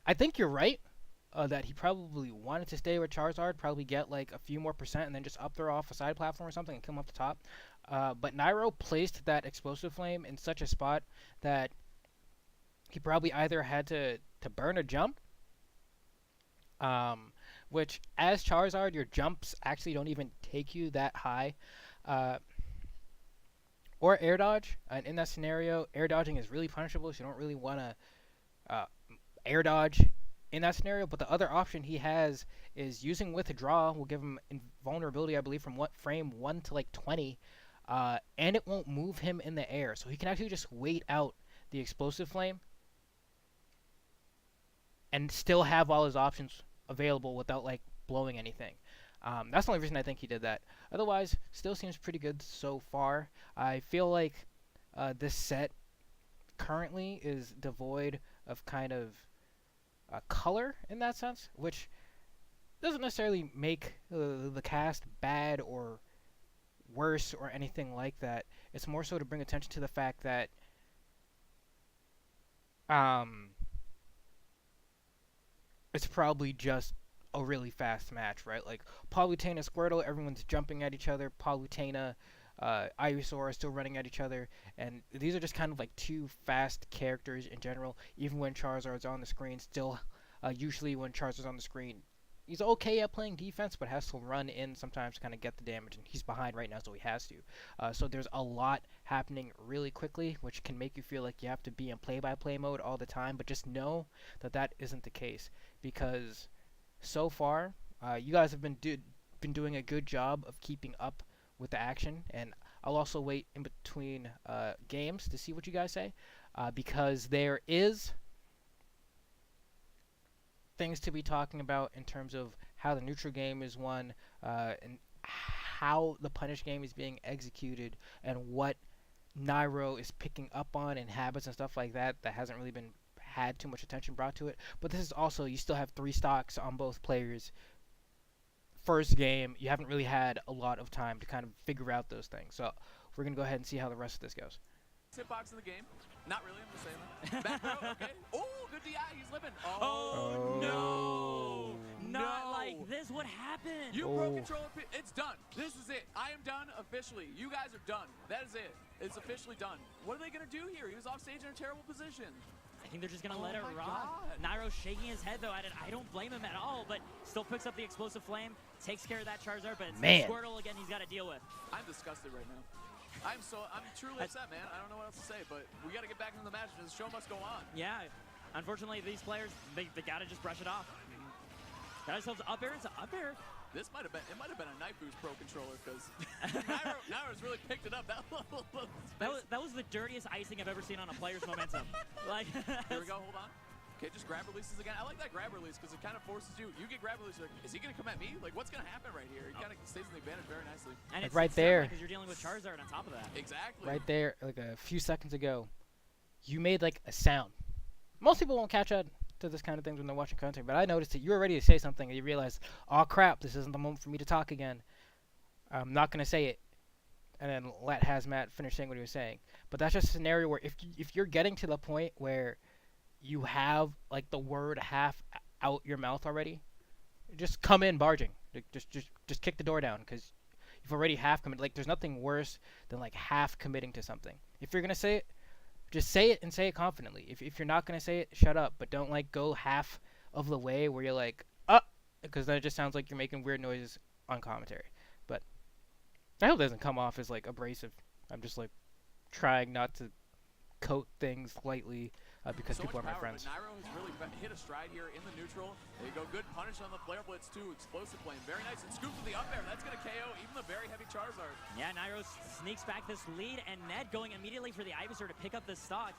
I think you're right. That he probably wanted to stay with Charizard, probably get like a few more percent and then just up throw off a side platform or something and come up the top. But Nairo placed that explosive flame in such a spot that he probably either had to burn a jump, which as Charizard, your jumps actually don't even take you that high, or air dodge. And in that scenario, air dodging is really punishable, so you don't really want to air dodge in that scenario. But the other option he has is using withdraw will give him invulnerability, I believe, from frame 1 to like 20, and it won't move him in the air, so he can actually just wait out the explosive flame and still have all his options available without like blowing anything. That's the only reason I think he did that. Otherwise, still seems pretty good so far. I feel like this set currently is devoid of kind of color in that sense, which doesn't necessarily make the cast bad or worse or anything like that. It's more so to bring attention to the fact that it's probably just a really fast match, right? Like Palutena, Squirtle, everyone's jumping at each other. Palutena, Ivysaur are still running at each other, and these are just kind of like two fast characters in general. Even when Charizard's on the screen, still usually when Charizard's on the screen, He's okay at playing defense, but has to run in sometimes to kind of get the damage, and he's behind right now, so he has to. So there's a lot happening really quickly, which can make you feel like you have to be in play-by-play mode all the time, but just know that that isn't the case, because so far, you guys have been doing a good job of keeping up with the action, and I'll also wait in between games to see what you guys say, because there is things to be talking about in terms of how the neutral game is won, and how the punish game is being executed, and what Nairo is picking up on and habits and stuff like that that hasn't really been had too much attention brought to it. But this is also, you still have 3 stocks on both players. First game, you haven't really had a lot of time to kind of figure out those things. So we're going to go ahead and see how the rest of this goes. Hitbox in the game. Not really, I'm just saying that. Back row, okay. Oh, good DI, he's living. Oh, no. No. Not like this. What happened? You pro controller, it's done. This is it. I am done officially. You guys are done. That is it. It's officially done. What are they going to do here? He was off stage in a terrible position. I think they're just going to let it rock. Nairo shaking his head, though, at it. I don't blame him at all, but still picks up the explosive flame, takes care of that Charizard, but it's the Squirtle again he's got to deal with. I'm disgusted right now. I'm truly upset, man. I don't know what else to say, but we got to get back into the match. The show must go on. Yeah. Unfortunately, these players, they got to just brush it off. Got ourselves up air. It's an up air. It might have been a Night Boost Pro controller, because Nairo's really picked it up. That was the dirtiest icing I've ever seen on a player's momentum. Like, here we go. Hold on. Okay, just grab releases again. I like that grab release because it kind of forces you. You get grab release, like, is he going to come at me? Like, what's going to happen right here? He kind of stays in the advantage very nicely. And like right there. Because you're dealing with Charizard on top of that. Exactly. Right there, like a few seconds ago, you made like a sound. Most people won't catch on to this kind of things when they're watching content, but I noticed that you were ready to say something and you realized, oh crap, this isn't the moment for me to talk again. I'm not going to say it. And then let Hazmat finish saying what he was saying. But that's just a scenario where if you're getting to the point where you have like the word half out your mouth already, just come in barging. Just kick the door down, because you've already half committed. Like, there's nothing worse than like half committing to something. If you're gonna say it, just say it, and say it confidently. If you're not gonna say it, shut up. But don't like go half of the way where you're like, because then it just sounds like you're making weird noises on commentary. But I hope it doesn't come off as like abrasive. I'm just like trying not to coat things lightly. Because so people are my friends. Nairo has really hit a stride here in the neutral. There you go, good punish on the flare blitz too. Explosive flame, very nice, and scoop to the up air. That's going to KO even the very heavy Charizard. Yeah, Nairo sneaks back this lead, and Ned going immediately for the Ivysaur to pick up the stock.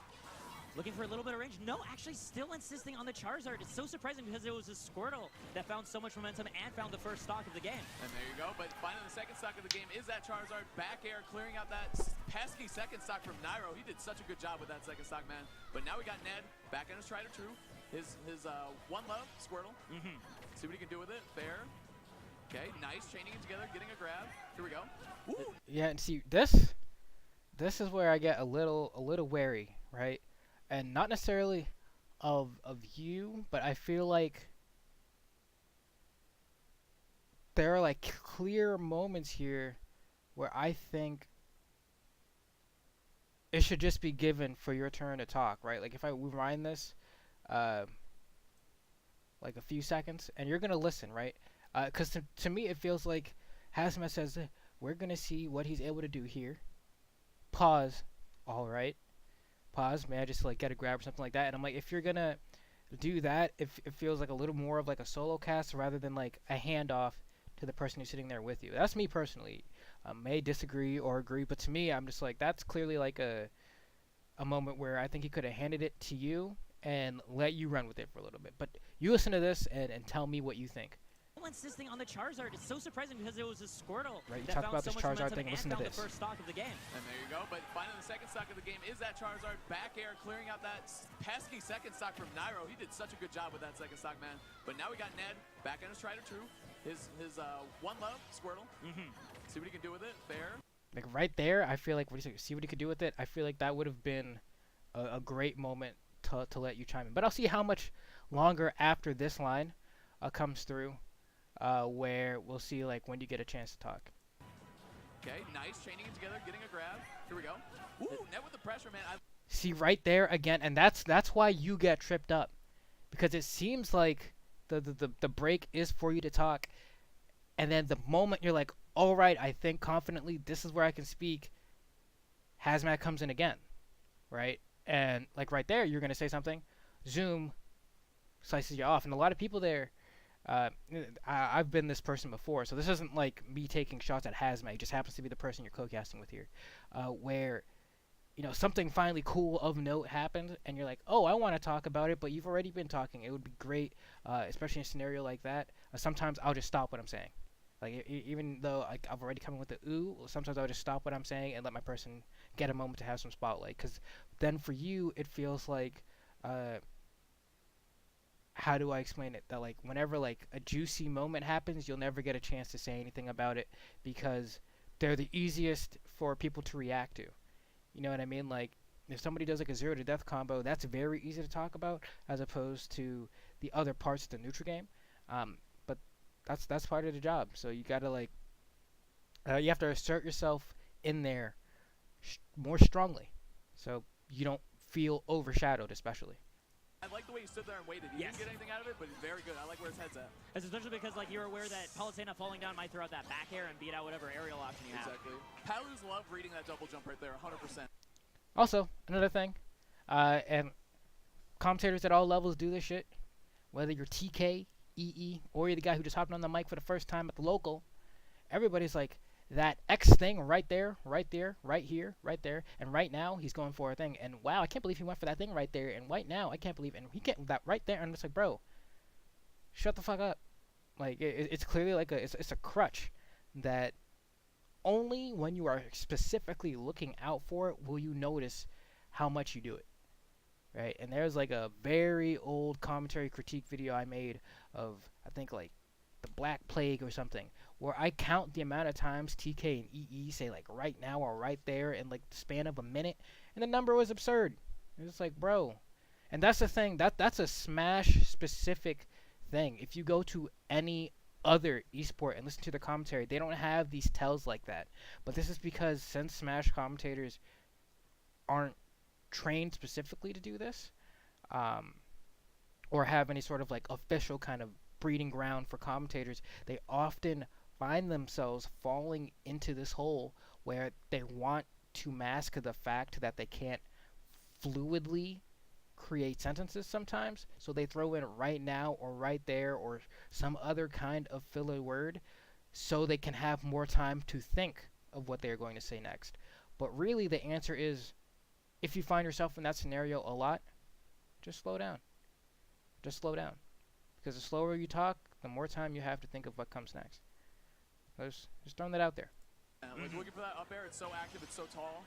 Looking for a little bit of range. No, actually still insisting on the Charizard. It's so surprising because it was a Squirtle that found so much momentum and found the first stock of the game. And there you go. But finally the second stock of the game is that Charizard. Back air clearing out that pesky second stock from Nairo. He did such a good job with that second stock, man. But now we got Ned back in his tried and true. His one love, Squirtle. See what he can do with it. Fair. Okay, nice. Chaining it together, getting a grab. Here we go. Ooh. Yeah, and see, this is where I get a little wary, right? And not necessarily of you, but I feel like there are like clear moments here where I think it should just be given for your turn to talk, right? Like if I rewind this like a few seconds, and you're gonna listen, right? Because to me it feels like Hazmat says, we're gonna see what he's able to do here. Pause. All right. Pause, may I just like get a grab or something like that? And I'm like, if you're gonna do that, it feels like a little more of like a solo cast rather than like a handoff to the person who's sitting there with you. That's me personally. May disagree or agree, but to me, I'm just like, that's clearly like a moment where I think he could have handed it to you and let you run with it for a little bit. But you listen to this and tell me what you think. Insisting on the Charizard. It's so surprising because it was a Squirtle. Right, you talk about this Charizard thing, listen to this. The first stock of the game. And there you go. But finally, the second stock of the game is that Charizard. Back air clearing out that pesky second stock from Nairo. He did such a good job with that second stock, man. But now we got Ned back in his tried and true. His one love, Squirtle. See what he can do with it. Fair. Like right there, I feel like, what do you say? See what he could do with it? I feel like that would have been a great moment to let you chime in. But I'll see how much longer after this line comes through. Where we'll see like when you get a chance to talk. Okay, nice, chaining it together, getting a grab. Here we go. Ooh, Net with the pressure, man. See right there again, and that's why you get tripped up, because it seems like The break is for you to talk, and then the moment you're like, all right, I think confidently this is where I can speak, Hazmat comes in again, right? And like right there, you're gonna say something, Zoom slices you off, and a lot of people there. I've been this person before, so this isn't like me taking shots at Hazmat. It just happens to be the person you're co-casting with here, where something finally cool of note happened, and you're like, oh, I want to talk about it, but you've already been talking. It would be great, especially in a scenario like that. Sometimes I'll just stop what I'm saying. Like, even though I've already come in with the ooh, sometimes I'll just stop what I'm saying and let my person get a moment to have some spotlight. Because then for you, it feels like, how do I explain it? That, like, whenever, like, a juicy moment happens, you'll never get a chance to say anything about it because they're the easiest for people to react to. You know what I mean? Like, if somebody does like a 0 to death combo, that's very easy to talk about as opposed to the other parts of the neutral game. But that's part of the job. So you gotta you have to assert yourself in there more strongly, so you don't feel overshadowed, especially. I like the way he stood there and waited. He didn't get anything out of it, but he's very good. I like where his head's at. It's especially because like you're aware that Palutena falling down might throw out that back air and beat out whatever aerial option you have. Exactly. Palus love reading that double jump right there, 100%. Also, another thing, and commentators at all levels do this shit. Whether you're TK, EE, or you're the guy who just hopped on the mic for the first time at the local, everybody's like, that X thing right there, right there, right here, right there, and right now he's going for a thing, and wow, I can't believe he went for that thing right there, and right now I can't believe, and he get that right there, and I'm just like, bro, shut the fuck up. Like, it's clearly like it's a crutch that only when you are specifically looking out for it will you notice how much you do it, right? And there's like a very old commentary critique video I made of, I think, like the Black Plague or something, where I count the amount of times TK and EE say like right now or right there in like the span of a minute, and the number was absurd. It was like, bro. And that's the thing, that's a Smash specific thing. If you go to any other esport and listen to the commentary, they don't have these tells like that. But this is because since Smash commentators aren't trained specifically to do this, or have any sort of like official kind of breeding ground for commentators, they often find themselves falling into this hole where they want to mask the fact that they can't fluidly create sentences sometimes, so they throw in right now or right there or some other kind of filler word so they can have more time to think of what they're going to say next. But really the answer is, if you find yourself in that scenario a lot, just slow down. Just slow down. Because the slower you talk, the more time you have to think of what comes next. Just throwing that out there. Like looking for that up air, it's so active, it's so tall.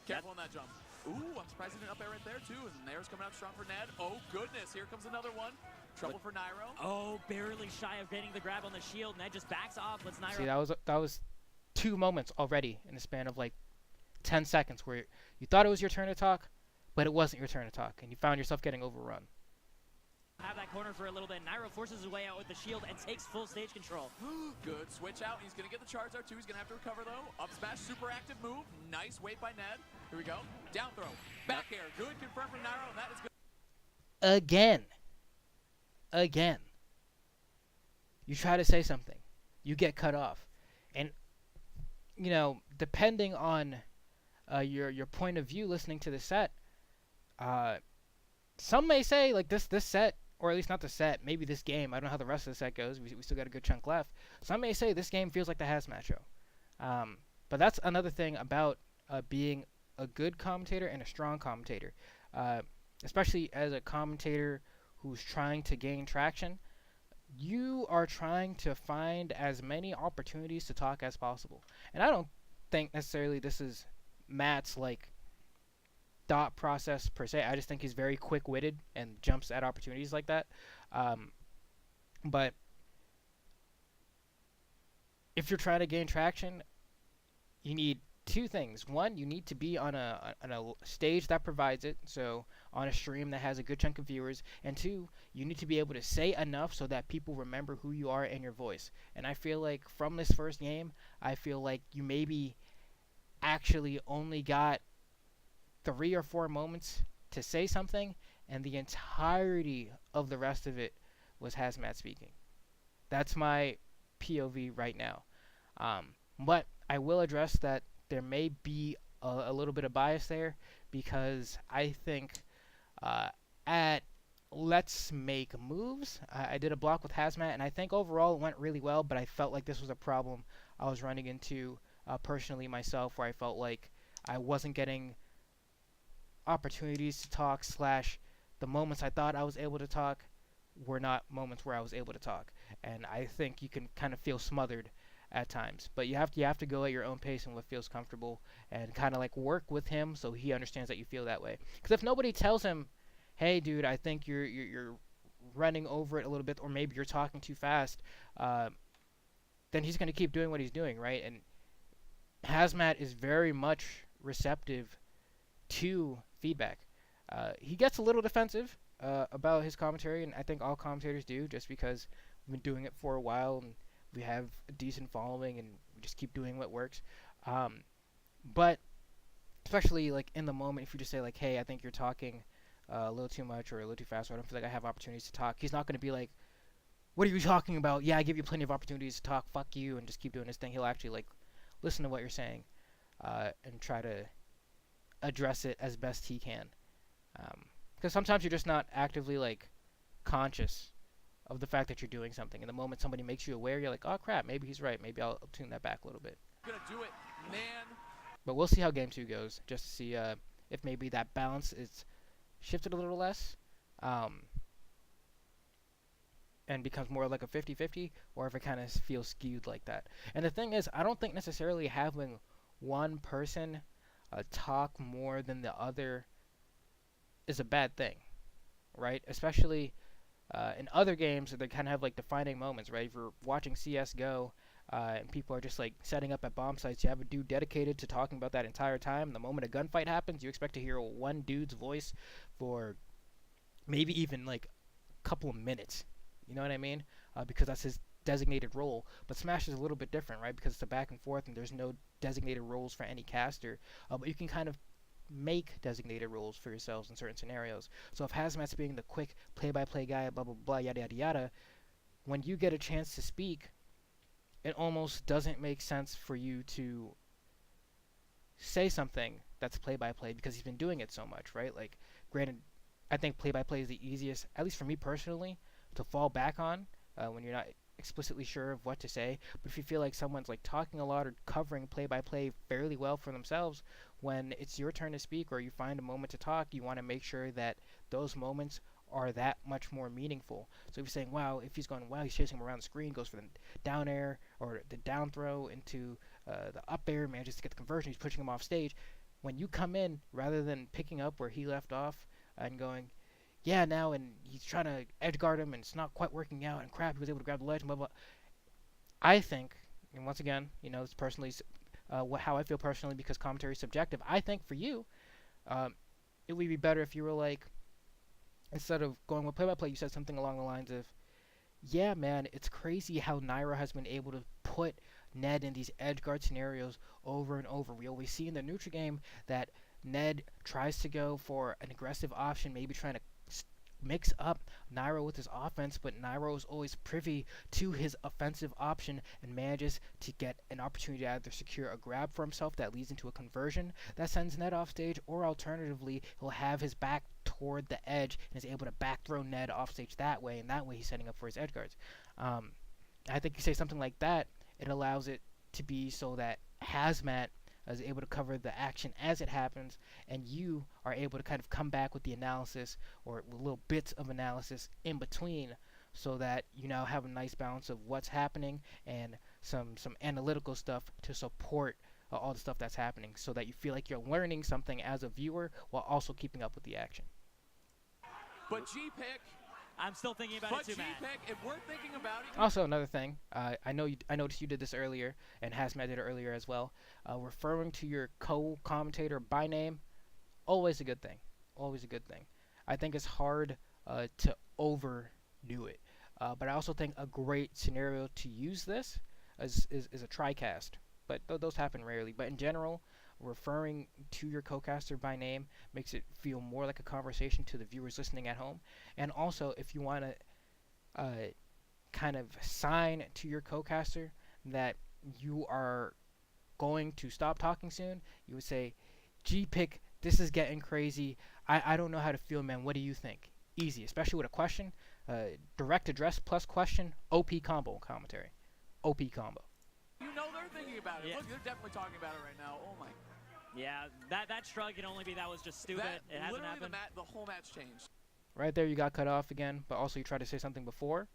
Careful on that jump. Ooh, I'm surprised he didn't up air right there too. And there's coming out strong for Ned. Oh goodness, here comes another one. Trouble for Nairo. Oh, barely shy of getting the grab on the shield. Ned just backs off. Let's Nairo. See, that was 2 moments already in the span of like 10 seconds where you thought it was your turn to talk, but it wasn't your turn to talk, and you found yourself getting overrun. Have that corner for a little bit. Nairo forces his way out with the shield and takes full stage control. Good switch out. He's going to get the charge out too. He's going to have to recover though. Up smash, super active move. Nice wait by Ned. Here we go. Down throw. Back air. Good confirm from Nairo. And that is good. Again. You try to say something. You get cut off. And, you know, depending on your point of view listening to the set, some may say, like, this set, or at least not the set, maybe this game, I don't know how the rest of the set goes, we still got a good chunk left. Some may say this game feels like the Hazmat show. But that's another thing about being a good commentator and a strong commentator. Especially as a commentator who's trying to gain traction, you are trying to find as many opportunities to talk as possible. And I don't think necessarily this is Matt's, like, thought process per se. I just think he's very quick-witted and jumps at opportunities like that. But if you're trying to gain traction, you need 2 things. One, you need to be on a stage that provides it, so on a stream that has a good chunk of viewers. And 2, you need to be able to say enough so that people remember who you are and your voice. And I feel like from this first game, I feel like you maybe actually only got 3 or 4 moments to say something, and the entirety of the rest of it was Hazmat speaking. That's my POV right now. But I will address that there may be a little bit of bias there, because I think at Let's Make Moves, I did a block with Hazmat, and I think overall it went really well, but I felt like this was a problem I was running into personally myself, where I felt like I wasn't getting opportunities to talk, slash the moments I thought I was able to talk were not moments where I was able to talk. And I think you can kind of feel smothered at times, but you have to go at your own pace and what feels comfortable, and kind of like work with him so he understands that you feel that way. Because if nobody tells him, hey dude, I think you're running over it a little bit, or maybe you're talking too fast, then he's going to keep doing what he's doing, right? And Hazmat is very much receptive to feedback. He gets a little defensive about his commentary, and I think all commentators do, just because we've been doing it for a while and we have a decent following and we just keep doing what works. But especially like in the moment, if you just say like, hey, I think you're talking a little too much or a little too fast, or I don't feel like I have opportunities to talk, he's not going to be like, what are you talking about? Yeah, I give you plenty of opportunities to talk, fuck you, and just keep doing his thing. He'll actually like listen to what you're saying and try to address it as best he can. Because sometimes you're just not actively like conscious of the fact that you're doing something. In the moment somebody makes you aware, you're like, oh crap, maybe he's right. Maybe I'll tune that back a little bit. Gonna do it, man. But we'll see how game 2 goes, just to see if maybe that balance is shifted a little less, and becomes more like a 50-50, or if it kind of feels skewed like that. And the thing is, I don't think necessarily having one person talk more than the other is a bad thing, right? Especially in other games, they kind of have like defining moments, right? If you're watching CS:GO and people are just like setting up at bomb sites, you have a dude dedicated to talking about that entire time. The moment a gunfight happens, you expect to hear one dude's voice for maybe even like a couple of minutes. You know what I mean? Because that's his designated role. But Smash is a little bit different, right? Because it's a back and forth and there's no designated roles for any caster. But you can kind of make designated roles for yourselves in certain scenarios. So if Hazmat's being the quick play-by-play guy, blah, blah, blah, yada, yada, yada, when you get a chance to speak, it almost doesn't make sense for you to say something that's play-by-play, because he's been doing it so much, right? Like, granted, I think play-by-play is the easiest, at least for me personally, to fall back on when you're not explicitly sure of what to say. But if you feel like someone's like talking a lot or covering play-by-play fairly well for themselves, when it's your turn to speak or you find a moment to talk, you want to make sure that those moments are that much more meaningful. So if you're saying, wow, if he's going, wow, he's chasing him around the screen, goes for the down air or the down throw into the up air, manages to get the conversion, he's pushing him off stage. When you come in, rather than picking up where he left off and going, yeah, now, and he's trying to edge guard him and it's not quite working out, and crap, he was able to grab the ledge, and blah, blah. I think, and once again, you know, it's personally how I feel personally, because commentary is subjective. I think for you, it would be better if you were like, instead of going with play-by-play, you said something along the lines of, yeah, man, it's crazy how Nairo has been able to put Ned in these edge guard scenarios over and over. We always see in the neutral game that Ned tries to go for an aggressive option, maybe trying to mix up Nairo with his offense, but Nairo is always privy to his offensive option and manages to get an opportunity to either secure a grab for himself that leads into a conversion that sends Ned off stage, or alternatively, he'll have his back toward the edge and is able to back throw Ned off stage that way, and that way he's setting up for his edge guards. I think you say something like that, it allows it to be so that Hazmat is able to cover the action as it happens, and you are able to kind of come back with the analysis or little bits of analysis in between, so that you now have a nice balance of what's happening and some analytical stuff to support all the stuff that's happening, so that you feel like you're learning something as a viewer while also keeping up with the action. But GPIK, I'm still thinking about it too, Matt. GPIK, if we're thinking about it... Also, another thing, I noticed you did this earlier, and Hazmat did it earlier as well. Referring to your co-commentator by name, always a good thing. Always a good thing. I think it's hard to overdo it. But I also think a great scenario to use this is a TriCast. But those happen rarely. But in general, referring to your co-caster by name makes it feel more like a conversation to the viewers listening at home. And also, if you want to kind of sign to your co-caster that you are going to stop talking soon, you would say, GPIK, this is getting crazy. I don't know how to feel, man. What do you think? Easy, especially with a question. Direct address plus question, OP combo commentary. OP combo. You know they're thinking about it. Yeah. Look, they're definitely talking about it right now. Oh my. Yeah, that shrug can only be that was just stupid. It hasn't literally happened. the whole match changed. Right there, you got cut off again, but also you tried to say something before.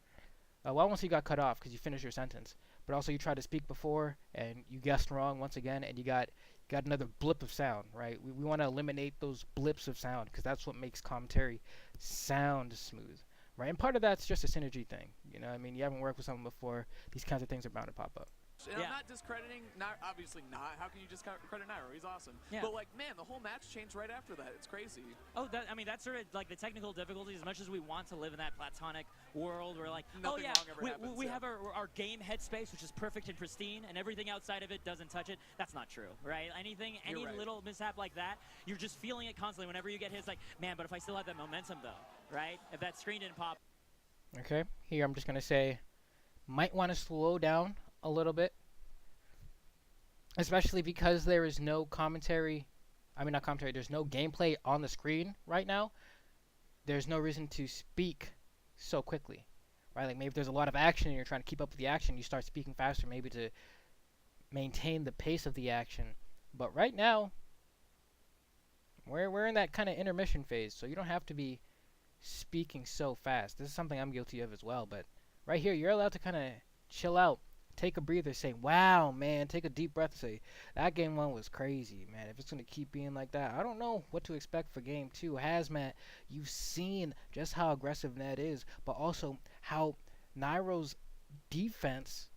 Well, I won't say you got cut off because you finished your sentence, but also you tried to speak before and you guessed wrong once again, and you got another blip of sound, right? We want to eliminate those blips of sound because that's what makes commentary sound smooth, right? And part of that's just a synergy thing. You know, I mean, you haven't worked with someone before, these kinds of things are bound to pop up. And I'm not discrediting, obviously not. How can you discredit Nairo? He's awesome. Yeah. But like, man, the whole match changed right after that. It's crazy. Oh, I mean, that's sort of like the technical difficulties. As much as we want to live in that platonic world where, like, Nothing oh yeah, wrong ever happens, we yeah. have our game headspace, which is perfect and pristine, and everything outside of it doesn't touch it. That's not true, right? Any right. little mishap like that, you're just feeling it constantly. Whenever you get hits, like, man, but if I still had that momentum, though, right? If that screen didn't pop. Okay, here I'm just gonna say, might want to slow down a little bit. Especially because there is no commentary, not commentary, there's no gameplay on the screen right now. There's no reason to speak so quickly, right? Like maybe there's a lot of action and you're trying to keep up with the action, you start speaking faster maybe to maintain the pace of the action. But right now, we're in that kind of intermission phase, so you don't have to be speaking so fast. This is something I'm guilty of as well, but right here, you're allowed to kind of chill out. Take a breather, say, wow, man, take a deep breath, say, that game one was crazy, man. If it's going to keep being like that, I don't know what to expect for game two. Hazmat, you've seen just how aggressive Ned is, but also how Nairo's defense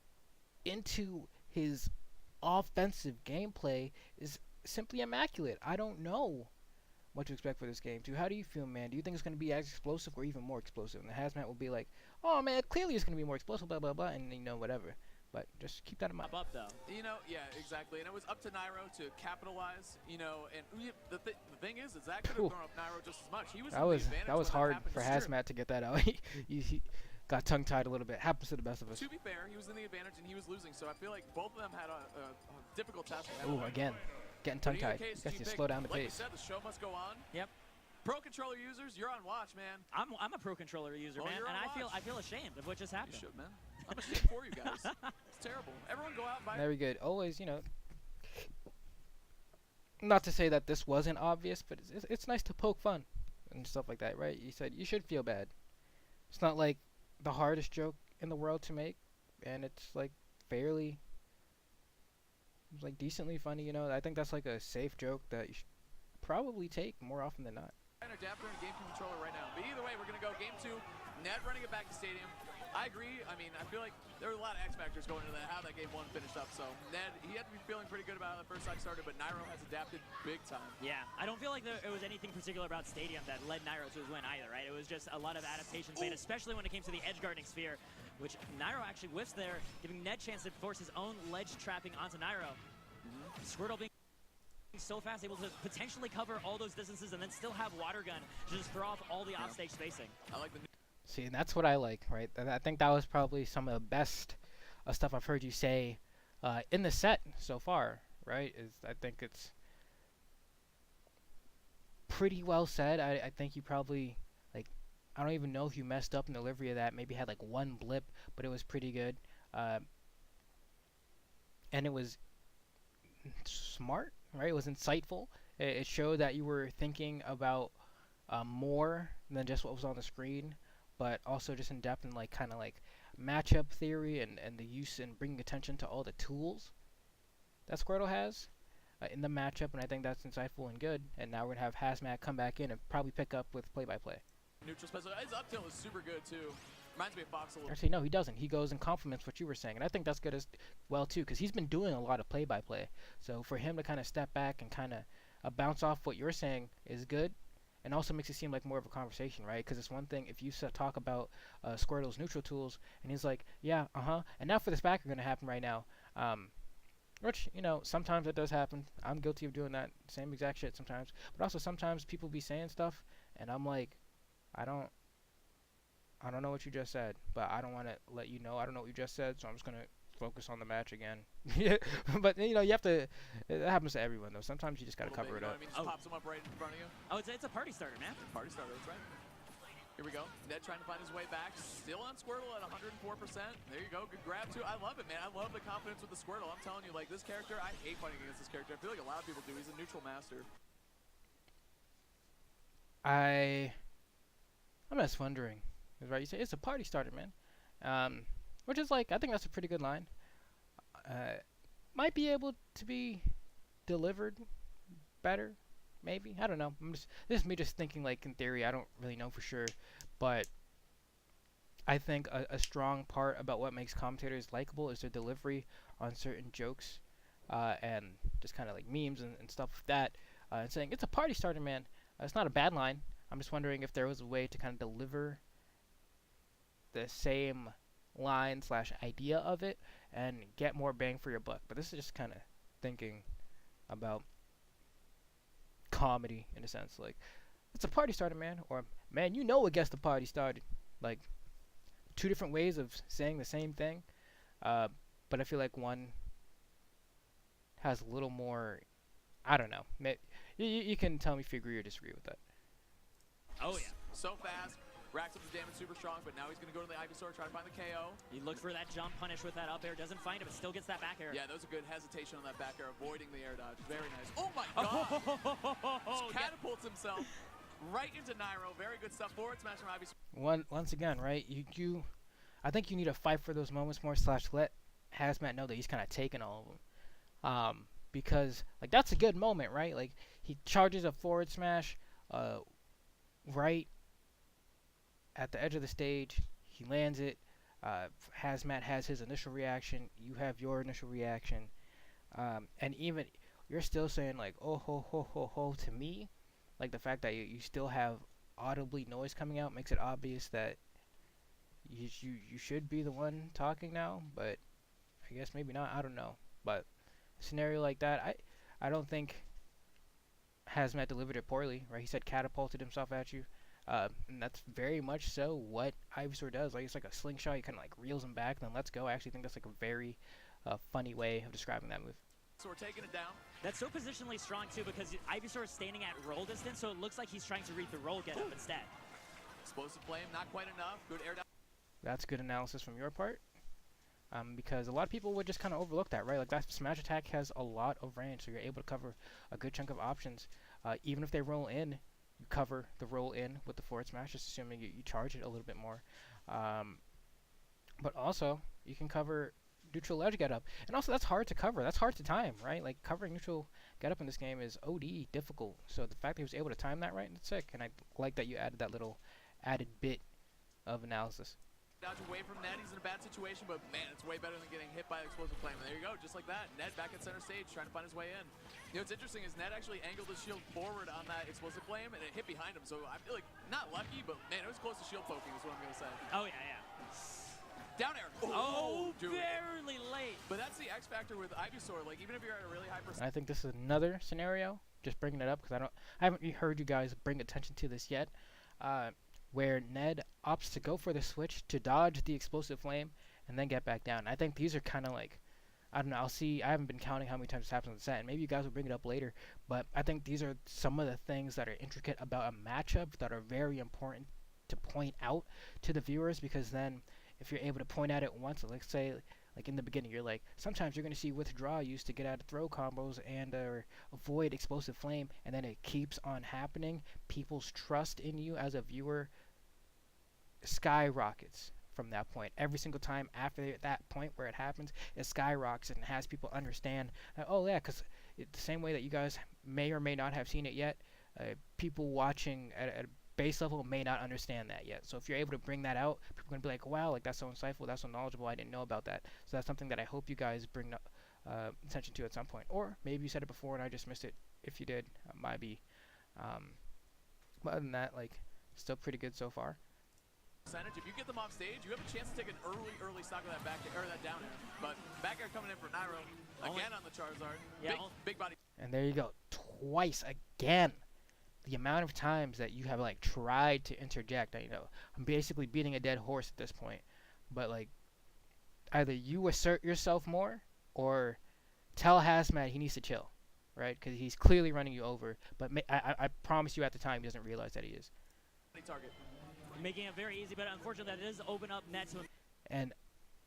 into his offensive gameplay is simply immaculate. I don't know what to expect for this game two. How do you feel, man? Do you think it's going to be as explosive or even more explosive? And the Hazmat will be like, oh, man, clearly it's going to be more explosive, blah, blah, blah, and, whatever. But just keep that in mind. Up though. You know, yeah, exactly. And it was up to Nairo to capitalize, and the thing is that could have thrown up Nairo just as much. He was that was hard for Hazmat to get that out. he got tongue-tied a little bit. Happens to the best of us. To be fair, he was in the advantage and he was losing, so I feel like both of them had a difficult task. Ooh, again, getting tongue-tied. You guys need to slow down the pace. Like we said, the show must go on. Yep. Pro controller users, you're on watch, man. I'm a pro controller user, man, and I feel ashamed of what just happened. You should, man. I'm ashamed for you guys. It's terrible. Everyone go out and buy. Very good. Always, not to say that this wasn't obvious, but it's nice to poke fun and stuff like that, right? You said you should feel bad. It's not like the hardest joke in the world to make, and it's like fairly, like decently funny. I think that's like a safe joke that you should probably take more often than not. Adapter and game controller right now. But either way, we're gonna go game two. Ned running it back to stadium. I agree. I mean, I feel like there were a lot of X factors going into that, how that game one finished up. So Ned, he had to be feeling pretty good about how the first side started, but Nairo has adapted big time. Yeah, I don't feel like there was anything particular about Stadium that led Nairo to his win either, right? It was just a lot of adaptations made, especially when it came to the edge guarding sphere, which Nairo actually whiffs there, giving Ned chance to force his own ledge trapping onto Nairo. Squirtle being so fast, able to potentially cover all those distances and then still have water gun to just throw off all the offstage spacing. I like the. See, and that's what I like, right? I think that was probably some of the best stuff I've heard you say in the set so far, right? I think it's pretty well said. I think you probably, I don't even know if you messed up in the delivery of that. Maybe had like one blip, but it was pretty good. And it was smart, right? It was insightful. It showed that you were thinking about more than just what was on the screen, but also just in depth and kind of matchup theory and the use and bringing attention to all the tools that Squirtle has in the matchup, and I think that's insightful and good. And now we're gonna have Hazmat come back in and probably pick up with play-by-play. Neutral special. His up tilt is super good too. Reminds me of Fox a little. Actually, no, he doesn't. He goes and compliments what you were saying, and I think that's good as well too, because he's been doing a lot of play-by-play. So for him to kind of step back and kind of bounce off what you're saying is good. And also makes it seem like more of a conversation, right? Because it's one thing if you talk about Squirtle's neutral tools, and he's like, yeah, and now for this back are going to happen right now. Which, sometimes it does happen. I'm guilty of doing that same exact shit sometimes. But also sometimes people be saying stuff, and I'm like, I don't I don't know what you just said, but I don't want to let you know I don't know what you just said, so I'm just gonna focus on the match again. Yeah, but you know you have to. It happens to everyone though. Sometimes you just gotta cover it up. I mean, just pops him up right in front of you. Oh, it's a party starter, man. Party starter, that's right. Here we go. Ned trying to find his way back. Still on Squirtle at 104%. There you go. Good grab, too. I love it, man. I love the confidence with the Squirtle. I'm telling you, like, this character, I hate fighting against this character. I feel like a lot of people do. He's a neutral master. I'm just wondering. Right, you say it's a party starter, man. Which is like I think that's a pretty good line. Might be able to be delivered better, maybe. I don't know. This is me just thinking like in theory. I don't really know for sure, but I think a strong part about what makes commentators likable is their delivery on certain jokes, and just kind of like memes and stuff like that. And saying it's a party starter, man. It's not a bad line. I'm just wondering if there was a way to kind of deliver the same line / idea of it and get more bang for your buck. But this is just kind of thinking about comedy in a sense. Like, it's a party starter, man. Or, man, you know what gets the party started. Like, two different ways of saying the same thing. But I feel like one has a little more, I don't know. You can tell me if you agree or disagree with that. Oh, yeah. So fast. Racks up his damage super strong, but now he's going to go to the Ivysaur, try to find the KO. He looks for that jump punish with that up air. Doesn't find it, but still gets that back air. Yeah, that was a good hesitation on that back air, avoiding the air dodge. Very nice. Oh, my God. Catapults himself right into Nairo. Very good stuff. Forward smash from Ivysaur. Once again, right? I think you need to fight for those moments more / let Hazmat know that he's kind of taking all of them. Because, like, that's a good moment, right? Like, he charges a forward smash right at the edge of the stage. He lands it. Hazmat has his initial reaction. You have your initial reaction. And even, you're still saying, like, oh, ho, ho, ho, ho, to me. Like, the fact that you still have audibly noise coming out makes it obvious that you should be the one talking now. But I guess maybe not. I don't know. But a scenario like that, I don't think Hazmat delivered it poorly, right? He said catapulted himself at you. And that's very much so what Ivysaur does. Like, it's like a slingshot. He kind of like reels him back, then lets go. I actually think that's like a very funny way of describing that move. So we're taking it down. That's so positionally strong too, because Ivysaur is standing at roll distance, so it looks like he's trying to read the roll get up instead. Explosive flame, not quite enough. Good air down. That's good analysis from your part. Because a lot of people would just kind of overlook that, right? Like, that smash attack has a lot of range, so you're able to cover a good chunk of options. Even if they roll in, you cover the roll in with the forward smash, just assuming you charge it a little bit more. But also, you can cover neutral ledge get up. And also, that's hard to cover. That's hard to time, right? Like, covering neutral get up in this game is OD difficult. So the fact that he was able to time that right, that's sick. And I like that you added that little added bit of analysis. Dodge away from Ned. He's in a bad situation, but man, it's way better than getting hit by the explosive flame. And there you go, just like that. Ned back at center stage, trying to find his way in. You know what's interesting is Ned actually angled his shield forward on that explosive flame, and it hit behind him. So I feel like not lucky, but man, it was close to shield poking. Is what I'm gonna say. Oh yeah, yeah. Down air. Oh, barely late. But that's the X factor with Ivysaur. Like, even if you're at a really high percent. I think this is another scenario. Just bringing it up because I haven't heard you guys bring attention to this yet. Where Ned opts to go for the switch to dodge the explosive flame and then get back down. I think these are kind of like, I don't know, I'll see, I haven't been counting how many times this happens on the set, and maybe you guys will bring it up later, but I think these are some of the things that are intricate about a matchup that are very important to point out to the viewers, because then if you're able to point at it once, like say, like in the beginning, you're like, sometimes you're going to see withdraw used to get out of throw combos and avoid explosive flame, and then it keeps on happening. People's trust in you as a viewer skyrockets from that point. Every single time after that point where it happens, it skyrockets and has people understand that, oh yeah, because the same way that you guys may or may not have seen it yet, people watching at a base level may not understand that yet. So if you're able to bring that out, people are going to be like, wow, like that's so insightful, that's so knowledgeable, I didn't know about that. So that's something that I hope you guys bring attention to at some point. Or maybe you said it before and I just missed it. If you did, might be. But other than that, like, still pretty good so far. If you get them off stage, you have a chance to take an early stock of that back air, or that down air. But back air coming in for Nairo again on the Charizard. Yeah, big body. And there you go, twice again. the amount of times that you have like tried to interject, I'm basically beating a dead horse at this point, but like either you assert yourself more or tell Hazmat he needs to chill, right? Because he's clearly running you over. But I promise you, at the time, he doesn't realize that he is. Target. Making it very easy, but unfortunately, that does open up net to him. And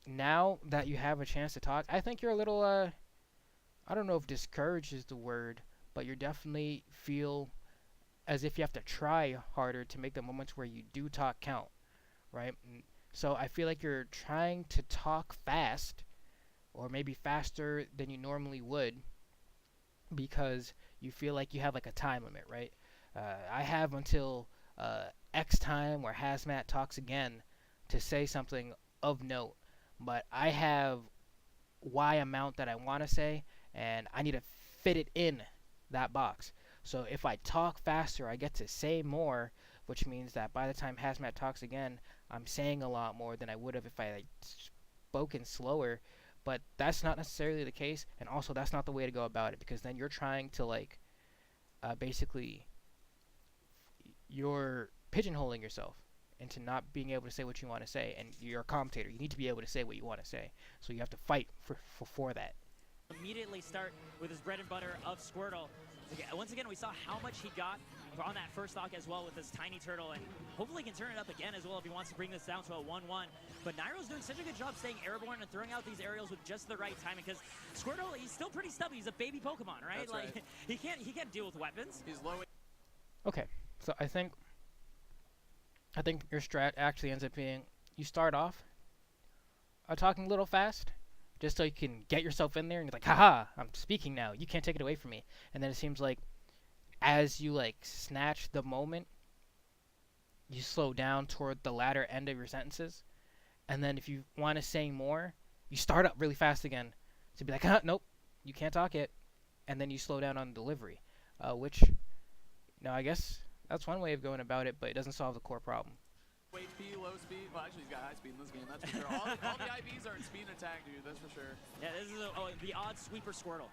now that you have a chance to talk, I think you're a little, I don't know if discouraged is the word, but you definitely feel as if you have to try harder to make the moments where you do talk count, right? So I feel like you're trying to talk fast, or maybe faster than you normally would, because you feel like you have like a time limit, right? I have until X time where Hazmat talks again to say something of note, but I have Y amount that I want to say, and I need to fit it in that box. So if I talk faster, I get to say more, which means that by the time Hazmat talks again, I'm saying a lot more than I would have if I like spoken slower. But that's not necessarily the case, and also that's not the way to go about it, because then you're trying to like basically you're pigeonholing yourself into not being able to say what you want to say, and you're a commentator. You need to be able to say what you want to say, so you have to fight for that. Immediately start with his bread and butter of Squirtle. Once again, we saw how much he got on that first stock as well with this tiny turtle, and hopefully he can turn it up again as well if he wants to bring this down to a 1-1. But Nairo's doing such a good job staying airborne and throwing out these aerials with just the right timing, because Squirtle, he's still pretty stubby. He's a baby Pokemon, right? That's like right. he can't deal with weapons. He's low. Okay, so I think your strat actually ends up being you start off talking a little fast, just so you can get yourself in there, and you're like, haha, I'm speaking now. You can't take it away from me. And then it seems like as you like snatch the moment, you slow down toward the latter end of your sentences. And then if you want to say more, you start up really fast again to be like, nope, you can't talk yet. And then you slow down on delivery, which, I guess that's one way of going about it, but it doesn't solve the core problem. HP, low speed. Well, actually, he's got high speed in this game, that's for sure. All the IVs are in speed and attack, dude, that's for sure. Yeah, this is the odd sweeper Squirtle.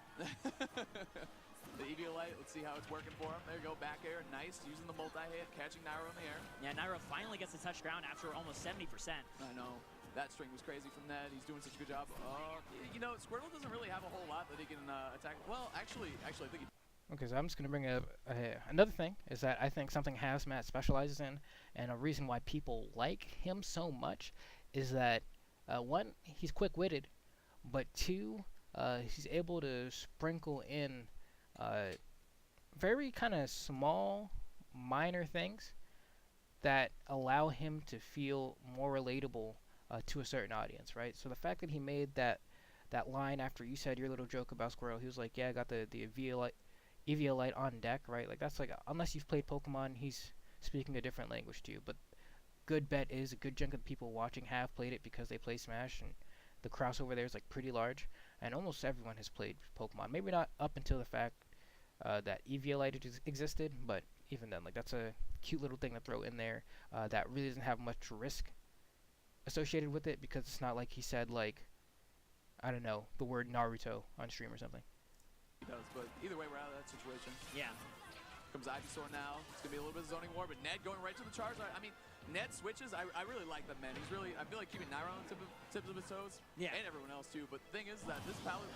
The Eviolite, let's see how it's working for him. There you go, back air, nice, using the multi-hit, catching Nairo in the air. Yeah, Nairo finally gets to touch ground after almost 70%. I know. That string was crazy from Ned. He's doing such a good job. Squirtle doesn't really have a whole lot that he can attack. Well, actually, I think he... Okay, so I'm just going to bring up another thing, is that I think something Hazmat specializes in, and a reason why people like him so much, is that, one, he's quick-witted, but two, he's able to sprinkle in very kind of small, minor things that allow him to feel more relatable to a certain audience, right? So the fact that he made that line after you said your little joke about Squirrel, he was like, yeah, I got the Eviolite on deck, right? Like, that's like, unless you've played Pokemon, he's speaking a different language to you. But good bet is a good chunk of the people watching have played it because they play Smash, and the crossover there is like pretty large, and almost everyone has played Pokemon. Maybe not up until the fact that Eviolite existed, but even then, like, that's a cute little thing to throw in there that really doesn't have much risk associated with it, because it's not like he said, like, I don't know, the word Naruto on stream or something. He does, but either way, we're out of that situation. Yeah. Comes Ivysaur now. It's going to be a little bit of zoning war, but Ned going right to the Charizard. I mean, Ned switches. I really like that, man. He's really, I feel like keeping Nairo on tips of his toes. Yeah. And everyone else, too. But the thing is that this palette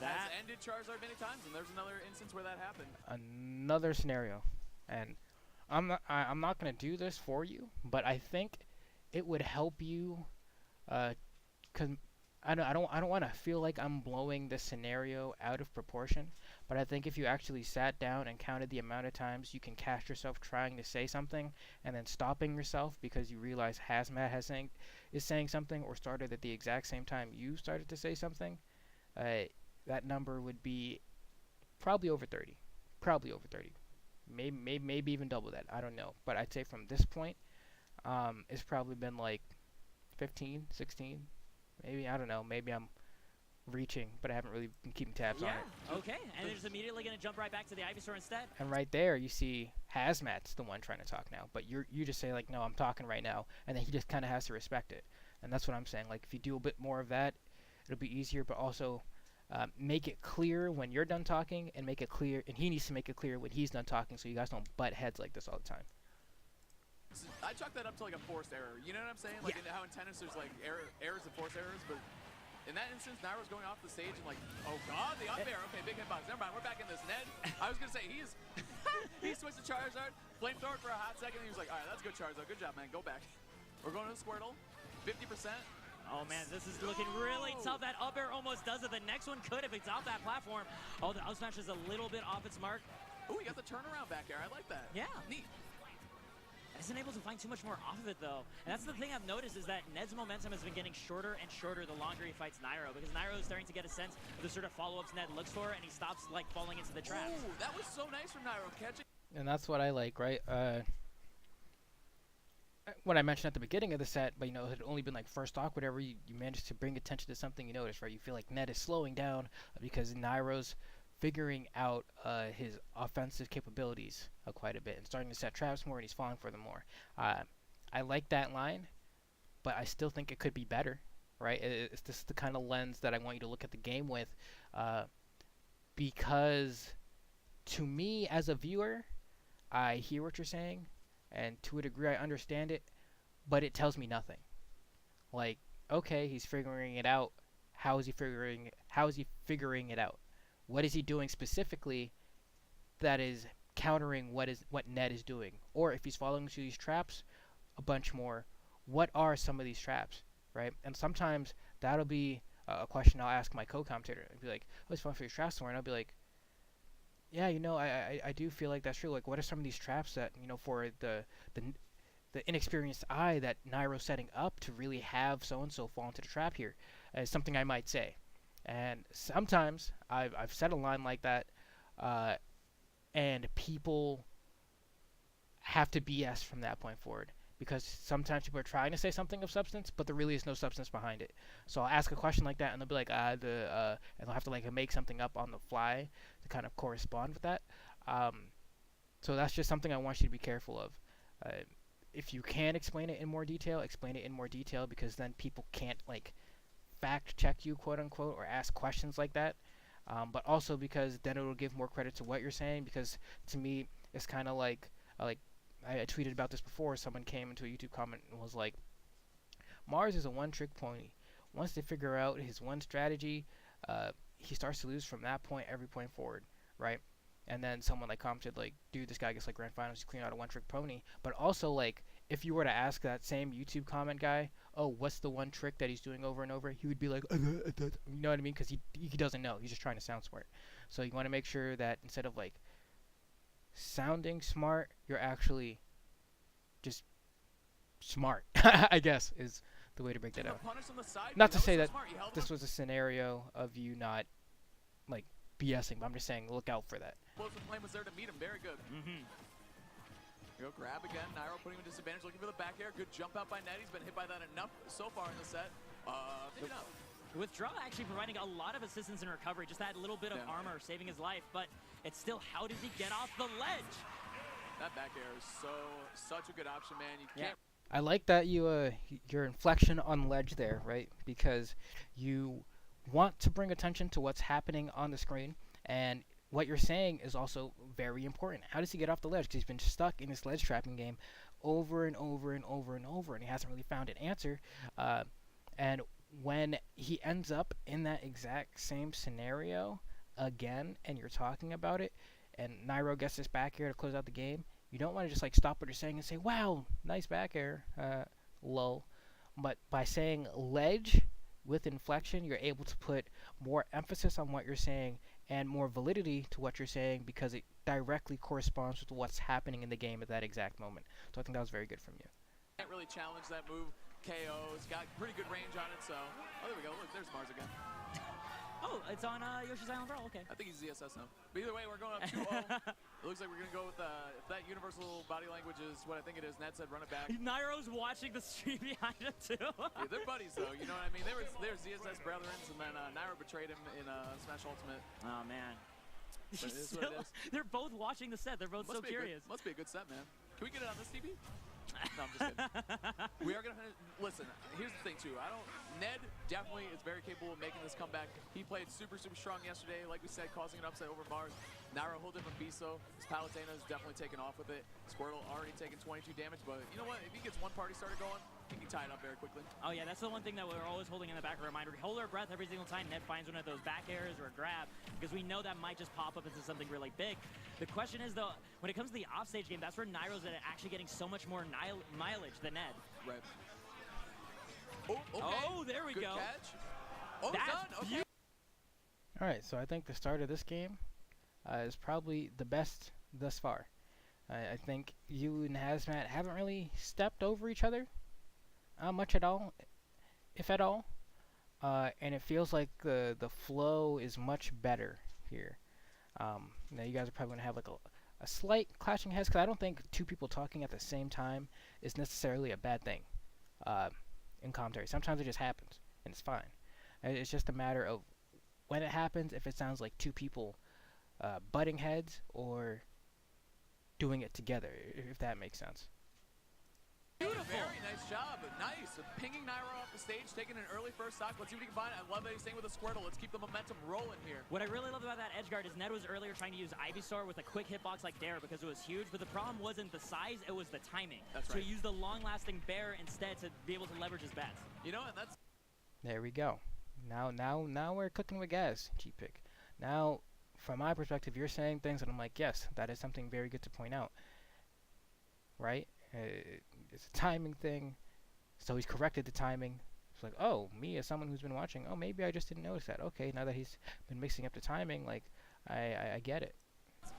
has ended Charizard many times, and there's another instance where that happened. Another scenario. And I'm not going to do this for you, but I think it would help you, because I don't want to feel like I'm blowing the scenario out of proportion, but I think if you actually sat down and counted the amount of times you can catch yourself trying to say something and then stopping yourself because you realize Hazmat is saying something, or started at the exact same time you started to say something, that number would be probably over 30. Probably over 30. Maybe even double that. I don't know. But I'd say from this point, it's probably been like 15, 16. Maybe, I don't know, maybe I'm reaching, but I haven't really been keeping tabs on it. Okay, and they're just immediately going to jump right back to the Ivysaur instead. And right there, you see Hazmat's the one trying to talk now, but you just say, like, no, I'm talking right now, and then he just kind of has to respect it. And that's what I'm saying. Like, if you do a bit more of that, it'll be easier, but also make it clear when you're done talking, and make it clear, and he needs to make it clear when he's done talking, so you guys don't butt heads like this all the time. I chalk that up to like a forced error. You know what I'm saying? Like how in tennis there's like errors and forced errors, but in that instance, Nairo's going off the stage and like, oh god, the up air. Okay, big hitbox. Never mind, we're back in this. Ned, I was gonna say he switched to Charizard, flamethrower for a hot second, and he was like, all right, that's good Charizard. Good job, man. Go back. We're going to the Squirtle. 50%. Oh man, this is looking really tough. That up air almost does it. The next one could if it's off that platform. Oh, the up smash is a little bit off its mark. Oh, he got the turnaround back air. I like that. Yeah. Neat. Isn't able to find too much more off of it though. And that's the thing I've noticed is that Ned's momentum has been getting shorter and shorter the longer he fights Nairo, because Nairo is starting to get a sense of the sort of follow-ups Ned looks for, and he stops like falling into the traps. Ooh, that was so nice from Nairo catching. And that's what I like, right? What I mentioned at the beginning of the set, but you know, it had only been like first stock, whatever, you managed to bring attention to something you noticed, right? You feel like Ned is slowing down because Nairo's figuring out his offensive capabilities quite a bit and starting to set traps more, and he's falling for them more. I like that line, but I still think it could be better, right? This is the kind of lens that I want you to look at the game with, because to me as a viewer, I hear what you're saying, and to a degree I understand it, but it tells me nothing. Like, okay, he's figuring it out. How is he figuring it out? What is he doing specifically that is countering what Ned is doing? Or if he's falling into these traps a bunch more, what are some of these traps, right? And sometimes that'll be a question I'll ask my co-commentator. I'd be like, oh, he's falling for these traps somewhere, and I'll be like, yeah, you know, I do feel like that's true. Like, what are some of these traps that, you know, for the inexperienced eye that Nairo's setting up to really have so-and-so fall into the trap here? Is something I might say. And sometimes I've said a line like that, and people have to BS from that point forward, because sometimes people are trying to say something of substance, but there really is no substance behind it. So I'll ask a question like that, and they'll be like, and they'll have to like make something up on the fly to kind of correspond with that. So that's just something I want you to be careful of. If you can explain it in more detail, because then people can't like fact check you, quote unquote, or ask questions like that. But also because then it will give more credit to what you're saying, because to me it's kind of like I tweeted about this before. Someone came into a YouTube comment and was like, Mars is a one-trick pony. Once they figure out his one strategy, he starts to lose from that point every point forward, right? And then someone like commented like, dude, this guy gets like grand finals, he's cleaning out a one-trick pony. But also, like, if you were to ask that same YouTube comment guy, oh, what's the one trick that he's doing over and over, he would be like, you know what I mean? Because he doesn't know. He's just trying to sound smart. So you want to make sure that instead of like sounding smart, you're actually just smart, I guess, is the way to break that out. Not to say that this was a scenario of you not like BSing, but I'm just saying look out for that. Close the flame was there to meet him. Very good. Go grab again. Nairo putting him in disadvantage, looking for the back air. Good jump out by Ned. He's been hit by that enough so far in the set. Maybe not. Withdraw actually providing a lot of assistance in recovery. Just that little bit of armor saving his life, but it's still, how does he get off the ledge? That back air is such a good option, man. You can't. I like that your inflection on ledge there, right? Because you want to bring attention to what's happening on the screen, and what you're saying is also very important. How does he get off the ledge? Because he's been stuck in this ledge trapping game over and over and over and over, and he hasn't really found an answer. And when he ends up in that exact same scenario again, and you're talking about it, and Nairo gets this back air to close out the game, you don't want to just like stop what you're saying and say, wow, nice back air, lol. But by saying ledge with inflection, you're able to put more emphasis on what you're saying and more validity to what you're saying, because it directly corresponds with what's happening in the game at that exact moment. So I think that was very good from you. Can't really challenge that move. KO. It's got pretty good range on it, so. Oh, there we go. Look, there's Mars again. Oh, it's on Yoshi's Island Brawl. Okay. I think he's ZSS now. But either way, we're going up 2-0. It looks like we're going to go with, if that universal body language is what I think it is, Ned said run it back. Nairo's watching the stream behind him, too. Yeah, they're buddies, though. You know what I mean? They were ZSS brethrens, and then Nairo betrayed him in Smash Ultimate. Oh, man. But it is what it is. They're both watching the set. They're both so curious. Must be a good set, man. Can we get it on this TV? No, I'm just kidding. We are going to listen. Here's the thing too. Ned definitely is very capable of making this comeback. He played super strong yesterday, like we said, causing an upset over Mars. Nairo, a whole different beast though. His Palutena is definitely taking off with it. Squirtle already taking 22 damage, but you know what? If he gets one party started going, he can tie it up very quickly. Oh yeah, that's the one thing that we're always holding in the back of our mind. We hold our breath every single time Ned finds one of those back airs or a grab, because we know that might just pop up into something really big. The question is though, when it comes to the offstage game, that's where Nairo's actually getting so much more mileage than Ned. Right. Oh, okay. Oh, there we Good go. Catch. Oh, That's done. Okay. Alright, so I think the start of this game is probably the best thus far. I think you and Hazmat haven't really stepped over each other much at all, if at all. And it feels like the flow is much better here. Now you guys are probably going to have like a slight clashing heads, because I don't think two people talking at the same time is necessarily a bad thing in commentary. Sometimes it just happens, and it's fine. It's just a matter of when it happens, if it sounds like two people butting heads or doing it together, if that makes sense. Beautiful. Very nice job. Nice. Pinging Nairo off the stage, taking an early first stock. Let's see what he can find. I love that he's staying with a Squirtle. Let's keep the momentum rolling here. What I really love about that edge guard is Ned was earlier trying to use Ivysaur with a quick hitbox like Dare because it was huge, but the problem wasn't the size, it was the timing. That's so right. he used the long-lasting Bear instead to be able to leverage his bets. You know, and that's... There we go. Now we're cooking with gas, GPIK. Now, from my perspective, you're saying things, and I'm like, yes, that is something very good to point out. Right? It's a timing thing, so he's corrected the timing. It's like, oh, me as someone who's been watching, oh, maybe I just didn't notice that. Okay, now that he's been mixing up the timing, like, I get it.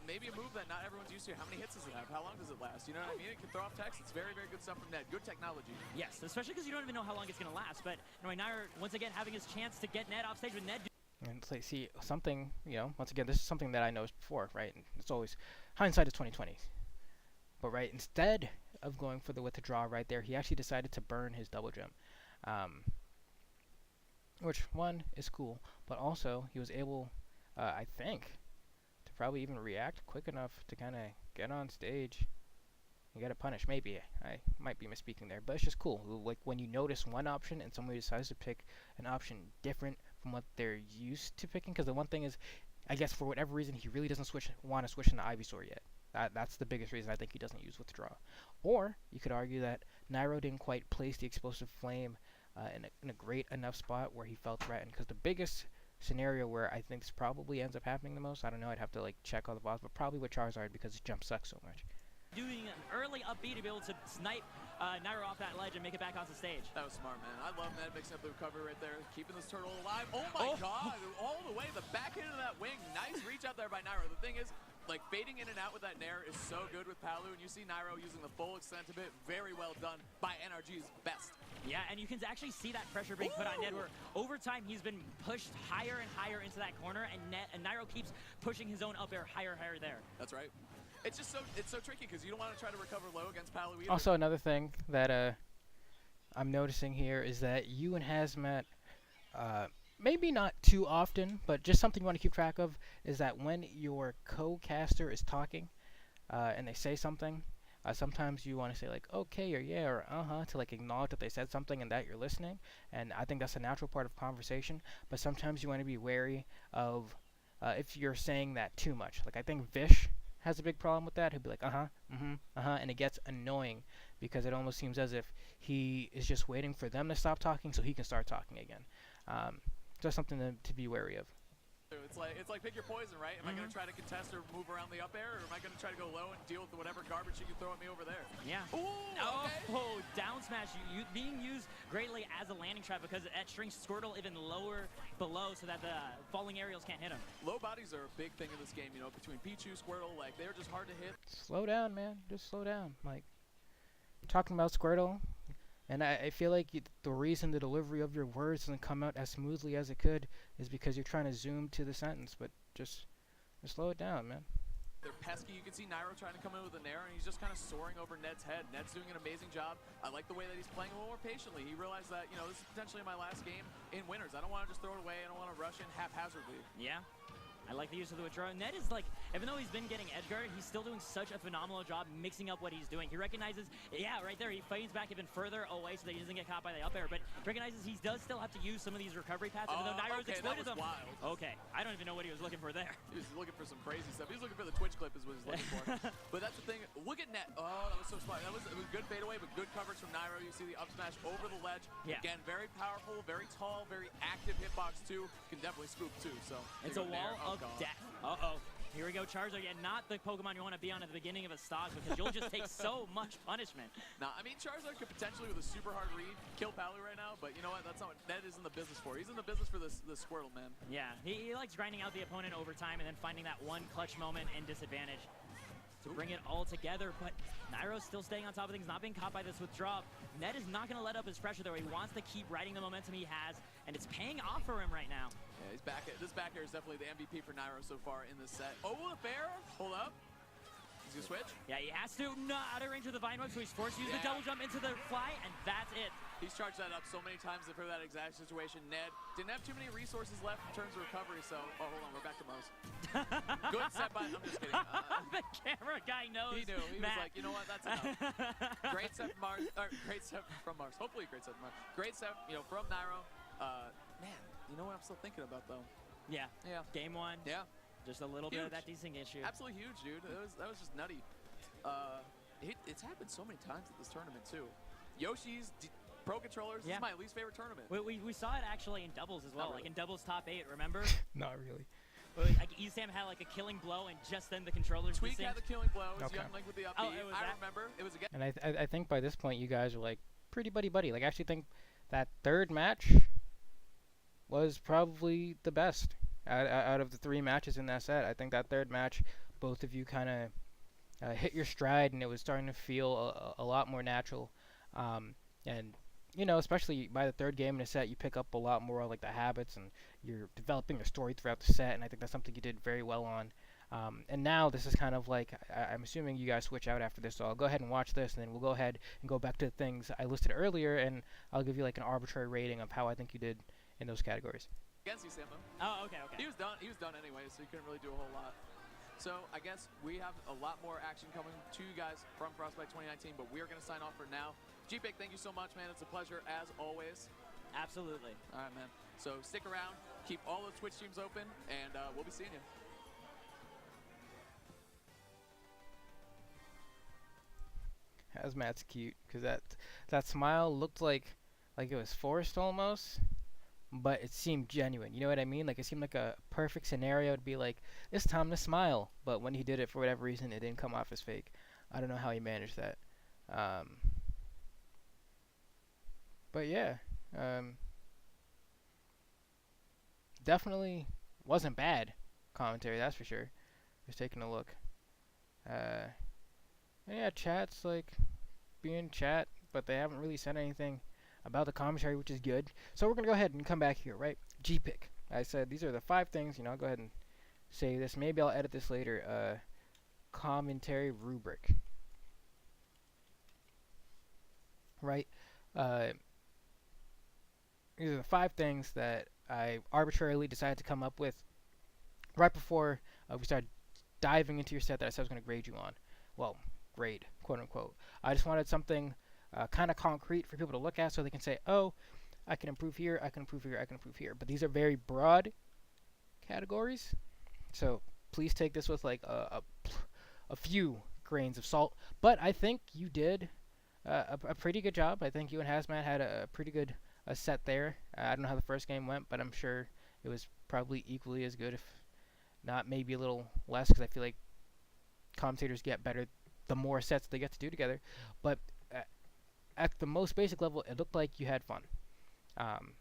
Maybe a move that not everyone's used to. How many hits does it have? How long does it last? You know what I mean? It can throw off text. It's very good stuff from Ned. Good technology. Yes, especially because you don't even know how long it's going to last. But anyway, Nairo, once again, having his chance to get Ned off stage with Ned. And it's like, see, something, you know, once again, this is something that I noticed before, right? And it's always hindsight is 20/20. But right, instead of going for the withdraw right there, he actually decided to burn his double jump, which one is cool, but also he was able, I think, to probably even react quick enough to kind of get on stage and get a punish. Maybe I might be misspeaking there, but it's just cool. Like when you notice one option and somebody decides to pick an option different from what they're used to picking, because the one thing is, I guess for whatever reason, he really doesn't want to switch into Ivysaur yet. That's the biggest reason I think he doesn't use withdraw. Or you could argue that Nairo didn't quite place the explosive flame in a great enough spot where he felt threatened. Because the biggest scenario where I think this probably ends up happening the most, I don't know, I'd have to like check all the balls, but probably with Charizard because his jump sucks so much. Doing an early up B to be able to snipe Nairo off that ledge and make it back onto stage. That was smart, man. I love Ned mixing up the recovery right there, keeping this turtle alive. Oh my god, all the way, the back end of that wing. Nice reach out there by Nairo. The thing is, like, fading in and out with that Nair is so good with Palu, and you see Nairo using the full extent of it. Very well done by NRG's best. Yeah, and you can actually see that pressure being put on Ned, where over time he's been pushed higher and higher into that corner, and Nairo keeps pushing his own up air higher there. That's right. It's just so tricky because you don't want to try to recover low against Palu either. Also, another thing that I'm noticing here is that you and Hazmat, maybe not too often, but just something you want to keep track of, is that when your co-caster is talking and they say something, sometimes you want to say like okay or yeah or uh-huh to like acknowledge that they said something and that you're listening, and I think that's a natural part of conversation, but sometimes you want to be wary of if you're saying that too much. Like I think Vish has a big problem with that. He'll be like uh-huh, and it gets annoying because it almost seems as if he is just waiting for them to stop talking so he can start talking again. Just something to be wary of. It's like pick your poison, right? Am I going to try to contest or move around the up air, or am I going to try to go low and deal with whatever garbage you can throw at me over there? Yeah. Ooh, okay. Down smash being used greatly as a landing trap because it strings Squirtle even lower below so that the falling aerials can't hit him. Low bodies are a big thing in this game, you know, between Pichu, Squirtle, like they're just hard to hit. Slow down, man. Just slow down. Like, talking about Squirtle, and I feel like the reason the delivery of your words doesn't come out as smoothly as it could is because you're trying to zoom to the sentence, but just slow it down, man. They're pesky. You can see Nairo trying to come in with an air, and he's just kind of soaring over Ned's head. Ned's doing an amazing job. I like the way that he's playing a little more patiently. He realized that, you know, this is potentially my last game in winners. I don't want to just throw it away. I don't want to rush in haphazardly. Yeah. I like the use of the withdraw. Ned is like, even though he's been getting edge guard, he's still doing such a phenomenal job mixing up what he's doing. He recognizes, yeah, right there, he fades back even further away so that he doesn't get caught by the up air, but recognizes he does still have to use some of these recovery paths, even though Nairo's exploited them. Wild. Okay, I don't even know what he was looking for there. He was looking for some crazy stuff. He was looking for the Twitch clip is what he's looking for. But that's the thing. Look at Net. Oh, that was so smart. It was good fadeaway, but good coverage from Nairo. You see the up smash over the ledge. Yeah. Again, very powerful, very tall, very active hitbox too. Can definitely scoop too. So it's a wall of death. Uh-oh. Here we go, Charizard. Yeah, not the Pokemon you want to be on at the beginning of a stock because you'll just take so much punishment. Nah, I mean, Charizard could potentially, with a super hard read, kill Palu right now, but you know what? That's not what Ned is in the business for. He's in the business for the Squirtle, man. Yeah, he likes grinding out the opponent over time and then finding that one clutch moment and disadvantage to bring it all together, but Nairo's still staying on top of things, not being caught by this withdraw. Ned is not going to let up his pressure, though. He wants to keep riding the momentum he has, and it's paying off for him right now. Yeah, he's back. This back air is definitely the MVP for Nairo so far in this set. Oh, the fair. Hold up. He's going to switch. Yeah, he has to. Not out of range of the Vine Whip, so he's forced to use the double jump into the fly, and that's it. He's charged that up so many times for that exact situation. Ned didn't have too many resources left in terms of recovery, so... Oh, hold on. We're back to Mars. Good set by... I'm just kidding. The camera guy knows. He knew. He was like, you know what? That's enough. Great set from Mars. Great set from Mars. Hopefully a great set from Mars. Great set, from Nairo. Man, you know what I'm still thinking about, though? Yeah. Yeah. Game one. Yeah. Just a little bit of that desync issue. Absolutely huge, dude. That was just nutty. It's happened so many times at this tournament, too. Yoshi's... Pro Controllers, this is my least favorite tournament. We saw it actually in doubles as well, like in doubles top 8, remember? Not really. Like Esam had like a killing blow and just then the controllers Tweak had the killing blow, it was Young Link with the up B. I remember, it was again. And I think by this point you guys are like pretty buddy-buddy. Like I actually think that third match was probably the best out of the 3 matches in that set. I think that third match, both of you kind of hit your stride and it was starting to feel a lot more natural. And you know, especially by the third game in a set, you pick up a lot more like the habits, and you're developing a story throughout the set. And I think that's something you did very well on. And now this is kind of like I'm assuming you guys switch out after this, so I'll go ahead and watch this, and then we'll go ahead and go back to the things I listed earlier, and I'll give you like an arbitrary rating of how I think you did in those categories. Against you, Sambo. Oh, okay. He was done anyway, so he couldn't really do a whole lot. So I guess we have a lot more action coming to you guys from Frostbite 2019, but we are going to sign off for now. GPIK, thank you so much, man. It's a pleasure, as always. Absolutely. All right, man. So stick around, keep all the Twitch streams open, and we'll be seeing you. Hazmat's cute, because that smile looked like it was forced almost, but it seemed genuine. You know what I mean? Like it seemed like a perfect scenario to be like, it's time to smile. But when he did it, for whatever reason, it didn't come off as fake. I don't know how he managed that. But yeah, definitely wasn't bad commentary, that's for sure. Just taking a look. Yeah, chat's like being chat, but they haven't really said anything about the commentary, which is good. So we're gonna go ahead and come back here, right? GPIK. I said these are the 5 things. You know, I'll go ahead and say this. Maybe I'll edit this later. Commentary rubric. Right. These are the 5 things that I arbitrarily decided to come up with right before we started diving into your set that I said I was going to grade you on. Well, grade, quote unquote. I just wanted something kind of concrete for people to look at so they can say, oh, I can improve here, I can improve here, I can improve here. But these are very broad categories. So please take this with like a few grains of salt. But I think you did a pretty good job. I think you and Hazmat had a pretty good set there. I don't know how the first game went, but I'm sure it was probably equally as good, if not maybe a little less, because I feel like commentators get better the more sets they get to do together. But at the most basic level, it looked like you had fun.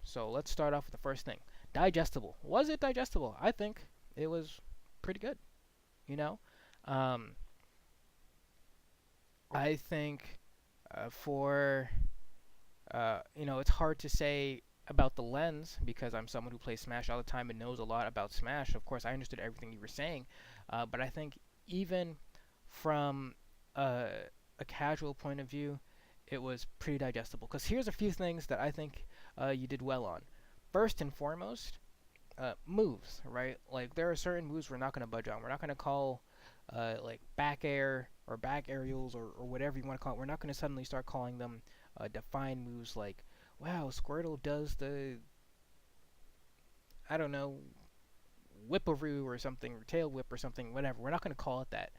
So let's start off with the first thing. Digestible. Was it digestible? I think it was pretty good. You know? I think you know, it's hard to say about the lens because I'm someone who plays Smash all the time and knows a lot about Smash. Of course, I understood everything you were saying, but I think even from a casual point of view, it was pretty digestible. Because here's a few things that I think you did well on. First and foremost, moves, right? Like there are certain moves we're not going to budge on. We're not going to call like back air or back aerials or whatever you want to call it. We're not going to suddenly start calling them defined moves like, wow, Squirtle does the, I don't know, whipperoo or something, or tail whip or something, whatever. We're not going to call it that.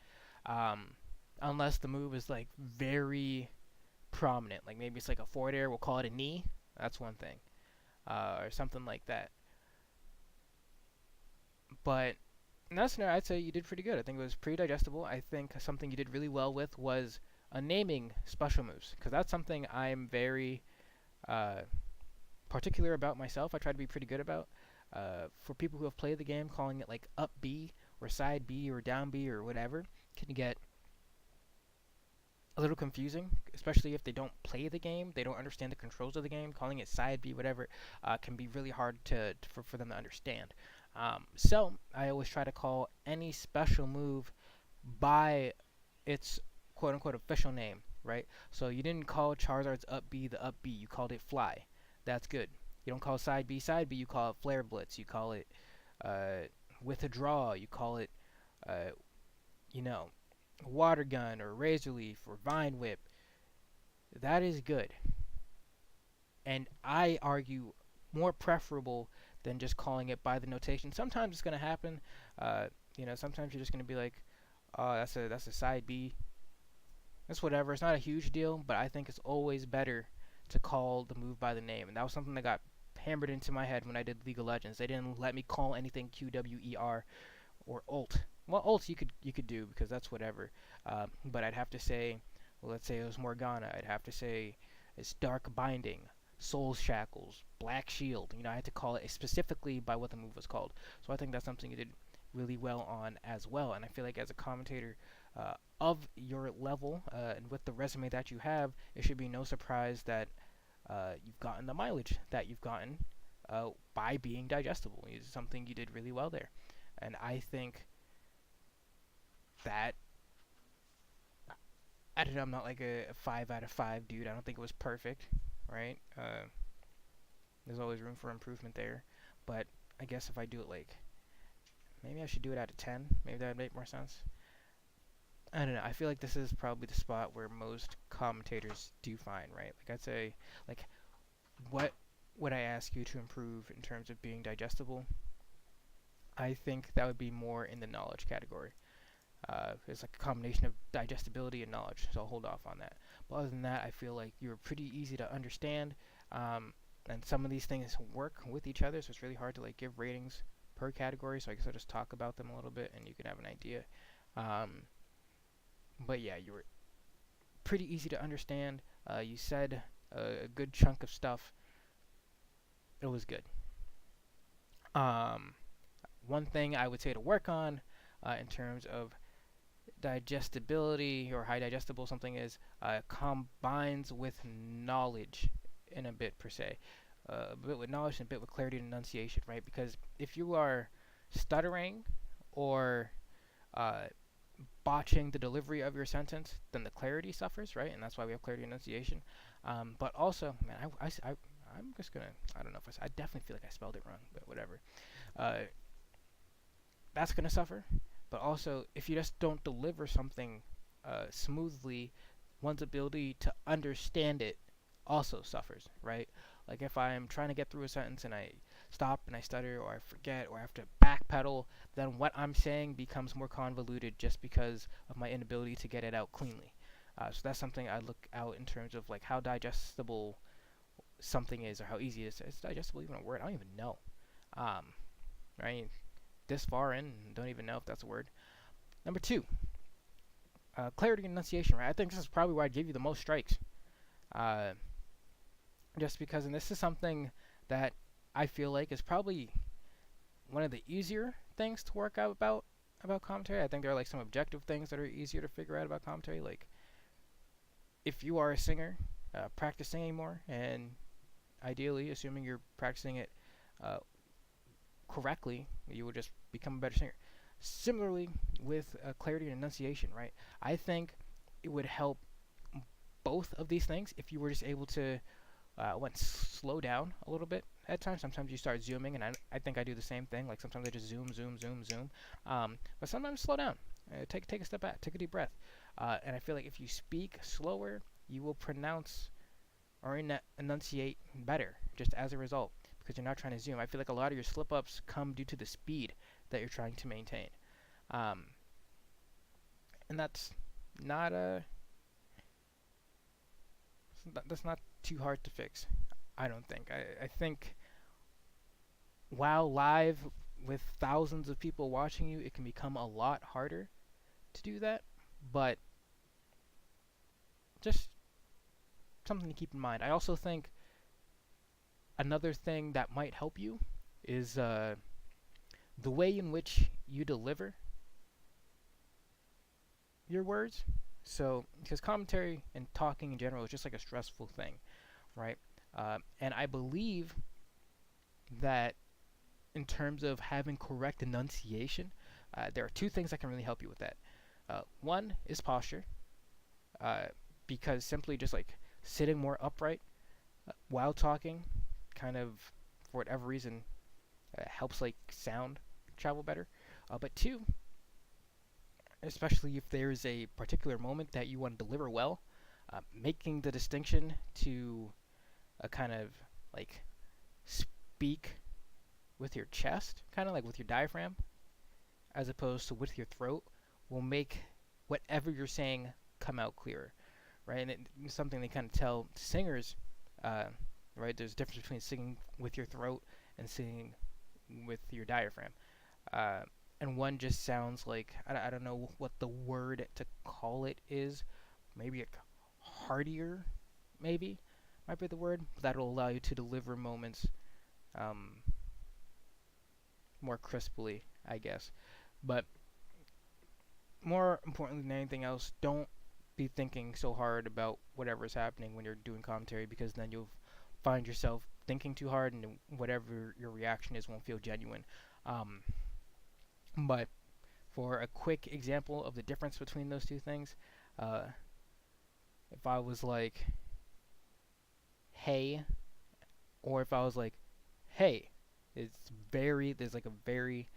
Unless the move is like very prominent. Like maybe it's like a forward air, we'll call it a knee. That's one thing. Or something like that. But in that scenario, I'd say you did pretty good. I think it was pretty digestible. I think something you did really well with was naming special moves, because that's something I'm very particular about myself. I try to be pretty good about. For people who have played the game, calling it like up B or side B or down B or whatever can get a little confusing, especially if they don't play the game, they don't understand the controls of the game. Calling it side B, whatever, can be really hard for them to understand. So I always try to call any special move by its quote-unquote official name, right? So you didn't call Charizard's up B the up B, you called it Fly. That's good. You don't call side B, you call it Flare Blitz, you call it Withdraw, you call it, you know, Water Gun or Razor Leaf or Vine Whip. That is good. And I argue more preferable than just calling it by the notation. Sometimes it's going to happen. Sometimes you're just going to be like, oh, that's a side B. That's whatever. It's not a huge deal, but I think it's always better to call the move by the name. And that was something that got hammered into my head when I did League of Legends. They didn't let me call anything QWER or ult. Well, ult you could do because that's whatever. But I'd have to say, well, let's say it was Morgana. I'd have to say it's Dark Binding, Soul Shackles, Black Shield. I had to call it specifically by what the move was called. So I think that's something you did really well on as well. And I feel like as a commentator of your level and with the resume that you have, it should be no surprise that you've gotten the mileage that you've gotten by being digestible. It's something you did really well there. And I think that, I don't know, I'm not like a 5 out of 5 dude. I don't think it was perfect, right? There's always room for improvement there. But I guess if I do it like, maybe I should do it out of 10. Maybe that would make more sense. I don't know. I feel like this is probably the spot where most commentators do fine, right? Like I'd say, like, what would I ask you to improve in terms of being digestible? I think that would be more in the knowledge category. It's like a combination of digestibility and knowledge, so I'll hold off on that. But other than that, I feel like you're pretty easy to understand, and some of these things work with each other, so it's really hard to like give ratings per category. So I guess I'll just talk about them a little bit, and you can have an idea. But yeah, you were pretty easy to understand. You said a good chunk of stuff. It was good. One thing I would say to work on in terms of digestibility or how digestible something is combines with knowledge in a bit per se. A bit with knowledge and a bit with clarity and enunciation, right? Because if you are stuttering or botching the delivery of your sentence, then the clarity suffers, right? And that's why we have clarity and enunciation. But also, man, I'm just gonna, I don't know if I definitely feel like I spelled it wrong, but whatever. That's gonna suffer. But also, if you just don't deliver something smoothly, one's ability to understand it also suffers, right? Like if I'm trying to get through a sentence and I stop and I stutter or I forget or I have to backpedal, then what I'm saying becomes more convoluted just because of my inability to get it out cleanly. So that's something I look out in terms of like how digestible something is or how easy it is. Is digestible even a word? I don't even know. Right? This far in, don't even know if that's a word. Number 2, clarity and enunciation, right? I think this is probably where I give you the most strikes. Just because, and this is something that I feel like is probably one of the easier things to work out about commentary. I think there are like some objective things that are easier to figure out about commentary. Like, if you are a singer, practice singing more, and ideally, assuming you're practicing it correctly, you will just become a better singer. Similarly, with clarity and enunciation, right? I think it would help both of these things if you were just able to slow down a little bit at times. Sometimes you start zooming, and I think I do the same thing. Like sometimes I just zoom, zoom, zoom, zoom. But sometimes slow down. Take a step back. Take a deep breath. And I feel like if you speak slower, you will pronounce or enunciate better just as a result, because you're not trying to zoom. I feel like a lot of your slip-ups come due to the speed that you're trying to maintain. And that's not that's not too hard to fix, I don't think. I think while live with thousands of people watching you, it can become a lot harder to do that, but just something to keep in mind. I also think another thing that might help you is the way in which you deliver your words. So, because commentary and talking in general is just like a stressful thing, right? And I believe that in terms of having correct enunciation, there are two things that can really help you with that. One is posture, because simply just like sitting more upright while talking, kind of for whatever reason, helps like sound travel better. But two, especially if there's a particular moment that you want to deliver well, making the distinction to a kind of like speak with your chest, kind of like with your diaphragm, as opposed to with your throat, will make whatever you're saying come out clearer, right? And it's something they kind of tell singers, right? There's a difference between singing with your throat and singing with your diaphragm. And one just sounds like, I don't know what the word to call it is, maybe like heartier, maybe, might be the word. That'll allow you to deliver moments more crisply, I guess. But more importantly than anything else, don't be thinking so hard about whatever is happening when you're doing commentary, because then you'll find yourself thinking too hard, and whatever your reaction is won't feel genuine. But for a quick example of the difference between those two things, if I was like, hey, or if I was like, hey, there's like a very,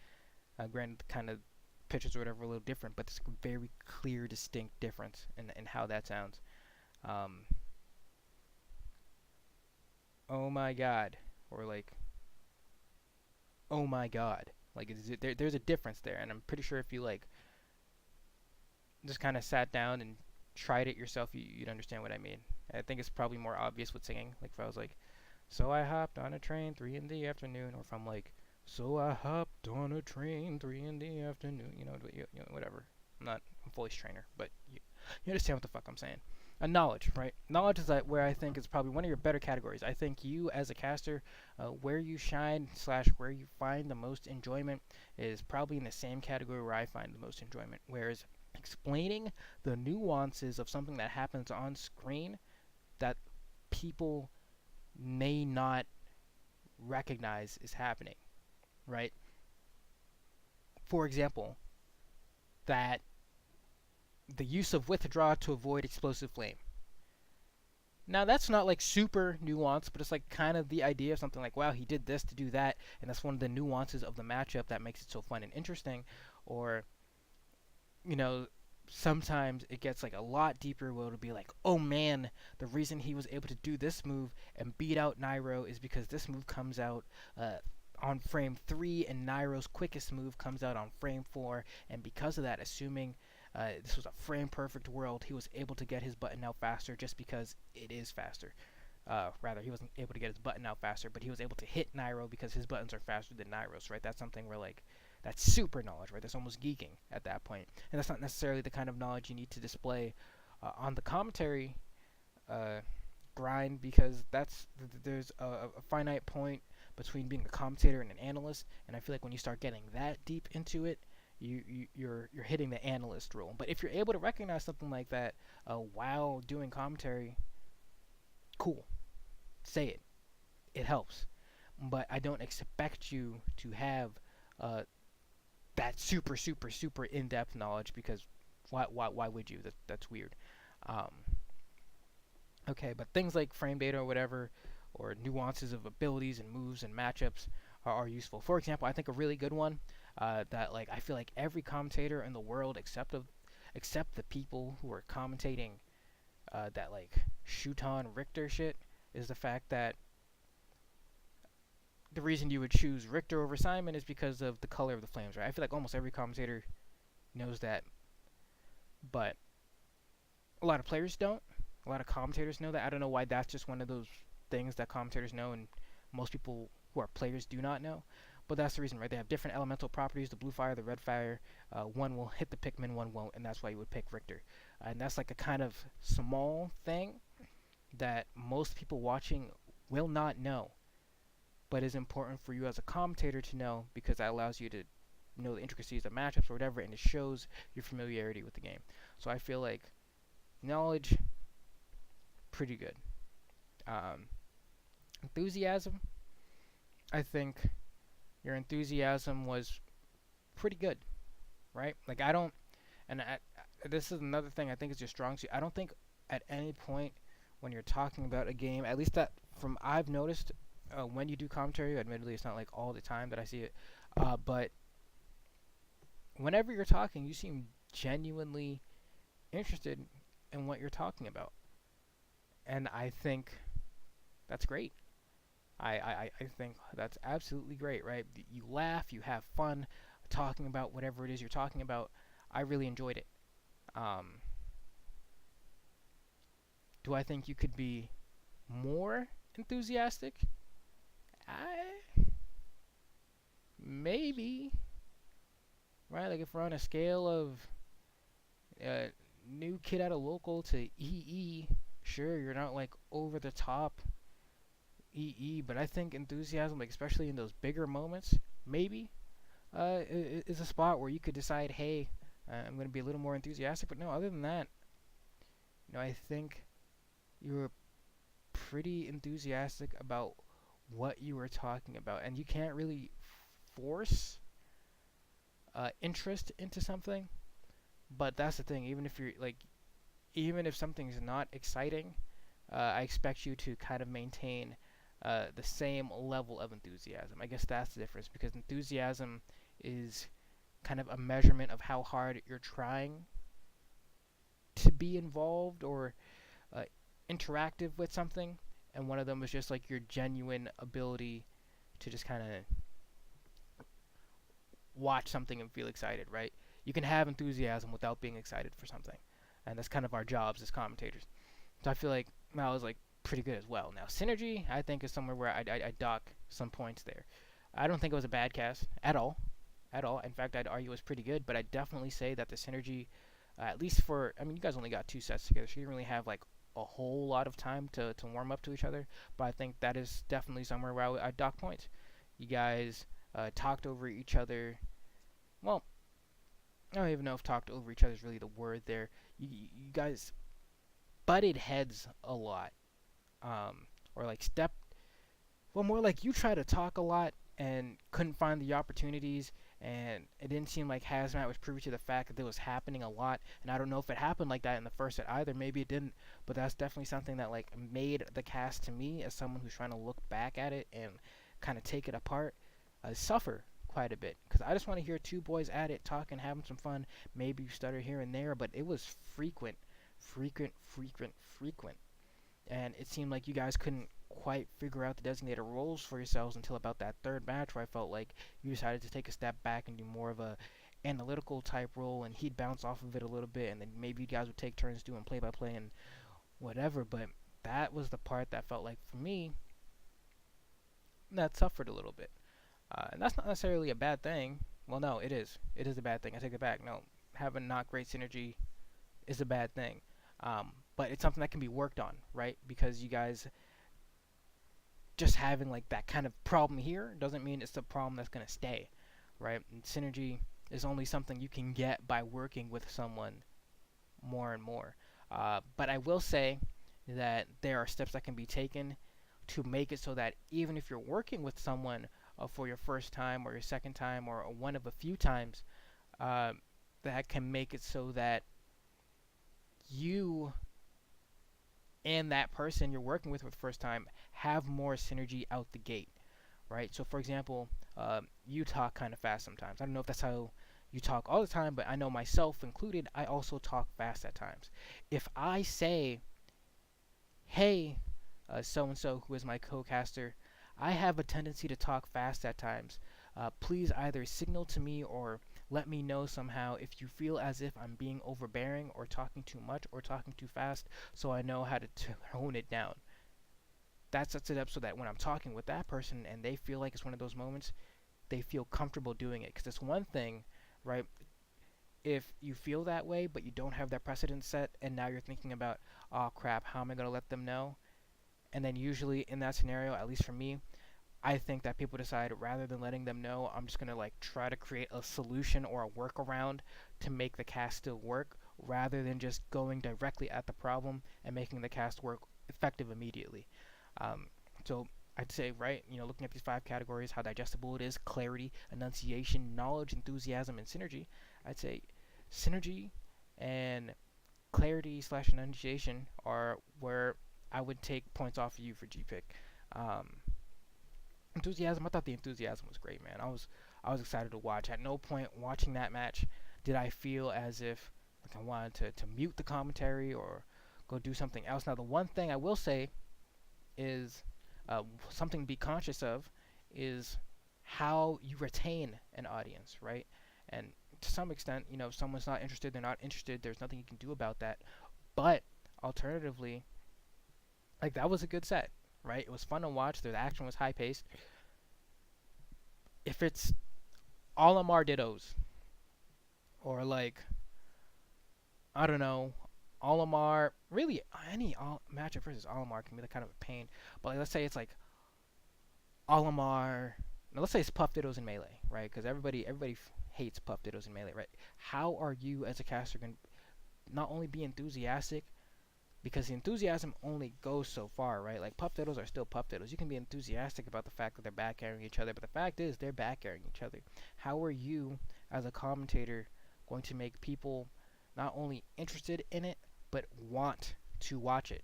granted kind of pitches or whatever a little different, but there's a very clear, distinct difference in how that sounds. Oh my god, or like, oh my god. Like, there's a difference there, and I'm pretty sure if you like just kind of sat down and tried it yourself, you'd understand what I mean. I think it's probably more obvious with singing. Like if I was like, so I hopped on a train 3 in the afternoon, or if I'm like, so I hopped on a train 3 in the afternoon, you know, whatever. I'm not a voice trainer, but you understand what the fuck I'm saying. Knowledge, right? Knowledge is where I think is probably one of your better categories. I think you as a caster, where you shine / where you find the most enjoyment is probably in the same category where I find the most enjoyment. Whereas explaining the nuances of something that happens on screen that people may not recognize is happening, right? For example, that the use of withdraw to avoid explosive flame. Now that's not like super nuanced, but it's like kind of the idea of something like, wow, he did this to do that, and that's one of the nuances of the matchup that makes it so fun and interesting. Or, you know, sometimes it gets like a lot deeper where it'll be like, oh man, the reason he was able to do this move and beat out Nairo is because this move comes out on frame 3, and Nairo's quickest move comes out on frame 4, and because of that, assuming this was a frame perfect world, he was able to get his button out faster just because it is faster. Rather, he wasn't able to get his button out faster, but he was able to hit Nairo because his buttons are faster than Nairo's, right? That's something where like, that's super knowledge, right? That's almost geeking at that point. And that's not necessarily the kind of knowledge you need to display on the commentary grind, because there's a finite point between being a commentator and an analyst, and I feel like when you start getting that deep into it, you're hitting the analyst role. But if you're able to recognize something like that while doing commentary, cool, say it. It helps. But I don't expect you to have that super in-depth knowledge, because why would you? That's weird. Okay, but things like frame data or whatever or nuances of abilities and moves and matchups are useful. For example, I think a really good one that like I feel like every commentator in the world except the people who are commentating that like Shuton Richter shit is the fact that the reason you would choose Richter over Simon is because of the color of the flames, right? I feel like almost every commentator knows that, but a lot of players don't. A lot of commentators know that. I don't know why that's just one of those things that commentators know and most people who are players do not know. But that's the reason, right? They have different elemental properties, the blue fire, the red fire. One will hit the Pikmin, one won't, and that's why you would pick Richter. And that's like a kind of small thing that most people watching will not know, but is important for you as a commentator to know because that allows you to know the intricacies of matchups or whatever, and it shows your familiarity with the game. So I feel like knowledge, pretty good. Enthusiasm, I think your enthusiasm was pretty good, right? Like I don't, and this is another thing I think is your strong suit. I don't think at any point when you're talking about a game, at least that from I've noticed when you do commentary, admittedly it's not like all the time that I see it, but whenever you're talking, you seem genuinely interested in what you're talking about, and I think that's great. I think that's absolutely great, right? You laugh, you have fun talking about whatever it is you're talking about. I really enjoyed it. Do I think you could be more enthusiastic? Maybe. Right? Like if we're on a scale of new kid at a local to EE, sure, you're not like over the top EE, but I think enthusiasm, like especially in those bigger moments, maybe is a spot where you could decide, hey, I'm going to be a little more enthusiastic. But no, other than that, I think you were pretty enthusiastic about what you were talking about, and you can't really force interest into something. But that's the thing. Even if something's not exciting, I expect you to kind of maintain the same level of enthusiasm. I guess that's the difference, because enthusiasm is kind of a measurement of how hard you're trying to be involved or interactive with something, and one of them is just like your genuine ability to just kind of watch something and feel excited, right? You can have enthusiasm without being excited for something, and that's kind of our jobs as commentators. So I feel like that was like pretty good as well. Now synergy, I think, is somewhere where I dock some points there. I don't think it was a bad cast at all. In fact, I'd argue it was pretty good, but I definitely say that the synergy, at least for, I mean, you guys only got 2 sets together, so you didn't really have like a whole lot of time to warm up to each other, but I think that is definitely somewhere where I dock points. You guys talked over each other. Well, I don't even know if talked over each other is really the word there. You guys butted heads a lot, or like more like you try to talk a lot and couldn't find the opportunities, and it didn't seem like Hazmat was privy to the fact that it was happening a lot. And I don't know if it happened like that in the first set either. Maybe it didn't, but that's definitely something that like made the cast, to me, as someone who's trying to look back at it and kind of take it apart, suffer quite a bit, because I just want to hear 2 boys at it, talking, having some fun. Maybe you stutter here and there, but it was frequent, and it seemed like you guys couldn't quite figure out the designated roles for yourselves until about that 3rd match, where I felt like you decided to take a step back and do more of a analytical type role, and he'd bounce off of it a little bit, and then maybe you guys would take turns doing play-by-play and whatever. But that was the part that felt like, for me, that suffered a little bit. And that's not necessarily a bad thing. Well, no, it is. It is a bad thing. I take it back. No, having not great synergy is a bad thing. But it's something that can be worked on, right? Because you guys just having like that kind of problem here doesn't mean it's the problem that's going to stay, right? And synergy is only something you can get by working with someone more and more. But I will say that there are steps that can be taken to make it so that even if you're working with someone for your first time or your second time or one of a few times, that can make it so that you and that person you're working with for the first time have more synergy out the gate, right? So for example, you talk kind of fast sometimes. I don't know if that's how you talk all the time, but I know myself included, I also talk fast at times. If I say, hey, so and so, who is my co-caster, I have a tendency to talk fast at times. Please either signal to me or let me know somehow if you feel as if I'm being overbearing or talking too much or talking too fast, so I know how to tone it down. That sets it up so that when I'm talking with that person and they feel like it's one of those moments, they feel comfortable doing it. Because it's one thing, right, if you feel that way but you don't have that precedent set and now you're thinking about, oh crap, how am I going to let them know? And then usually in that scenario, at least for me, I think that people decide rather than letting them know, I'm just going to like try to create a solution or a workaround to make the cast still work rather than just going directly at the problem and making the cast work effective immediately. Um, so I'd say, right, looking at these 5 categories, how digestible it is, clarity, enunciation, knowledge, enthusiasm, and synergy, I'd say synergy and clarity slash enunciation are where I would take points off of you for GPIK. Enthusiasm, I thought the enthusiasm was great, man. I was excited to watch. At no point watching that match did I feel as if like I wanted to mute the commentary or go do something else. Now the one thing I will say is something to be conscious of is how you retain an audience, right? And to some extent, if someone's not interested, they're not interested. There's nothing you can do about that. But alternatively, like that was a good set, right? It was fun to watch. The action was high paced. If it's Olimar Dittos or like I don't know, Olimar, really any matchup versus Olimar can be like kind of a pain. But like, let's say it's like Olimar. Now let's say it's Puff Dittos in Melee, right? Because everybody hates Puff Dittos in Melee, right? How are you as a caster going to not only be enthusiastic, because the enthusiasm only goes so far, right? Like Puff Diddles are still Puff Diddles. You can be enthusiastic about the fact that they're back airing each other, but the fact is they're back airing each other. How are you, as a commentator, going to make people not only interested in it, but want to watch it,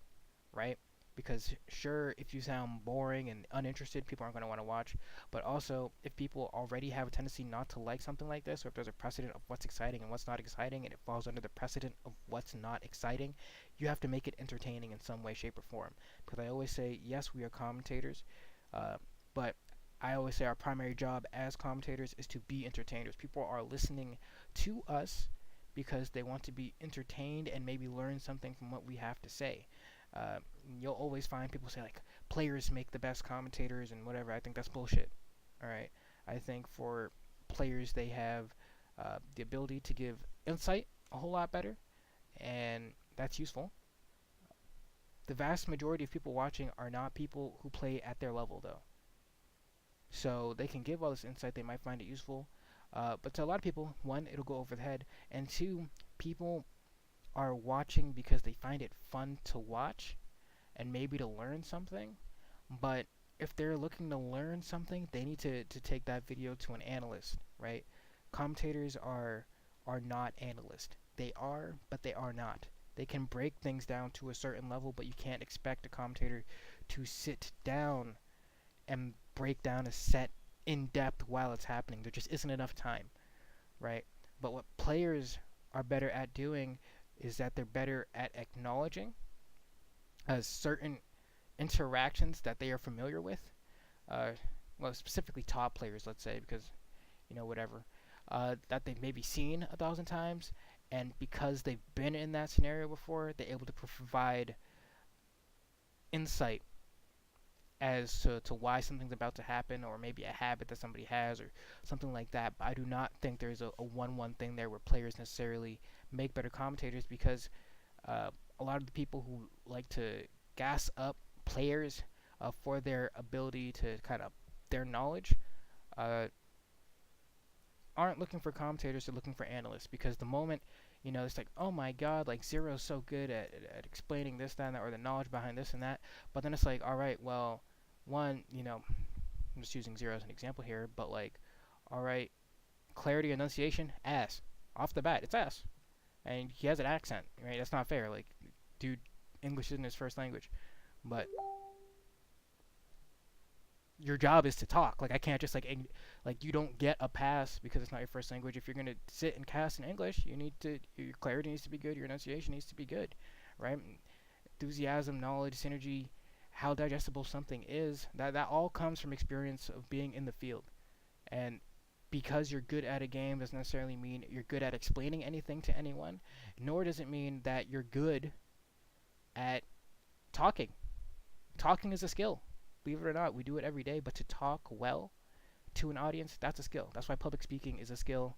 right? Because sure, if you sound boring and uninterested, people aren't going to want to watch. But also, if people already have a tendency not to like something like this, or if there's a precedent of what's exciting and what's not exciting, and it falls under the precedent of what's not exciting, you have to make it entertaining in some way, shape, or form. Because I always say, yes, we are commentators, but I always say our primary job as commentators is to be entertainers. People are listening to us because they want to be entertained and maybe learn something from what we have to say. You'll always find people say like players make the best commentators and whatever. I think that's bullshit. All right. I think for players they have the ability to give insight a whole lot better, and that's useful. The vast majority of people watching are not people who play at their level though. So they can give all this insight. They might find it useful, but to a lot of people, one, it'll go over the head, and two, people are watching because they find it fun to watch and maybe to learn something. But if they're looking to learn something, they need to take that video to an analyst, right? Commentators are not analysts. They are, but they are not. They can break things down to a certain level, but you can't expect a commentator to sit down and break down a set in depth while it's happening. There just isn't enough time, right? But what players are better at doing is that they're better at acknowledging certain interactions that they are familiar with. Well, specifically top players, let's say, because, whatever. That they've maybe seen 1,000 times, and because they've been in that scenario before, they're able to provide insight as to why something's about to happen, or maybe a habit that somebody has, or something like that. But I do not think there's a 1-1 thing there where players necessarily make better commentators, because a lot of the people who like to gas up players for their ability to kind of their knowledge aren't looking for commentators, they're looking for analysts. Because the moment it's like, oh my god, like Zero's so good at explaining this, that, and that, or the knowledge behind this and that, but then it's like, alright, well, one, I'm just using Zero as an example here, but like, alright, clarity, enunciation, ass. Off the bat, it's ass. And he has an accent, right? That's not fair. Like, dude, English isn't his first language. But your job is to talk. Like I can't just like you don't get a pass because it's not your first language. If you're gonna sit and cast in English, you need to your clarity needs to be good, your enunciation needs to be good, right? Enthusiasm, knowledge, synergy, how digestible something is, that all comes from experience of being in the field. And because you're good at a game doesn't necessarily mean you're good at explaining anything to anyone, nor does it mean that you're good at talking. Talking is a skill. Believe it or not, we do it every day, but to talk well to an audience, that's a skill. That's why public speaking is a skill,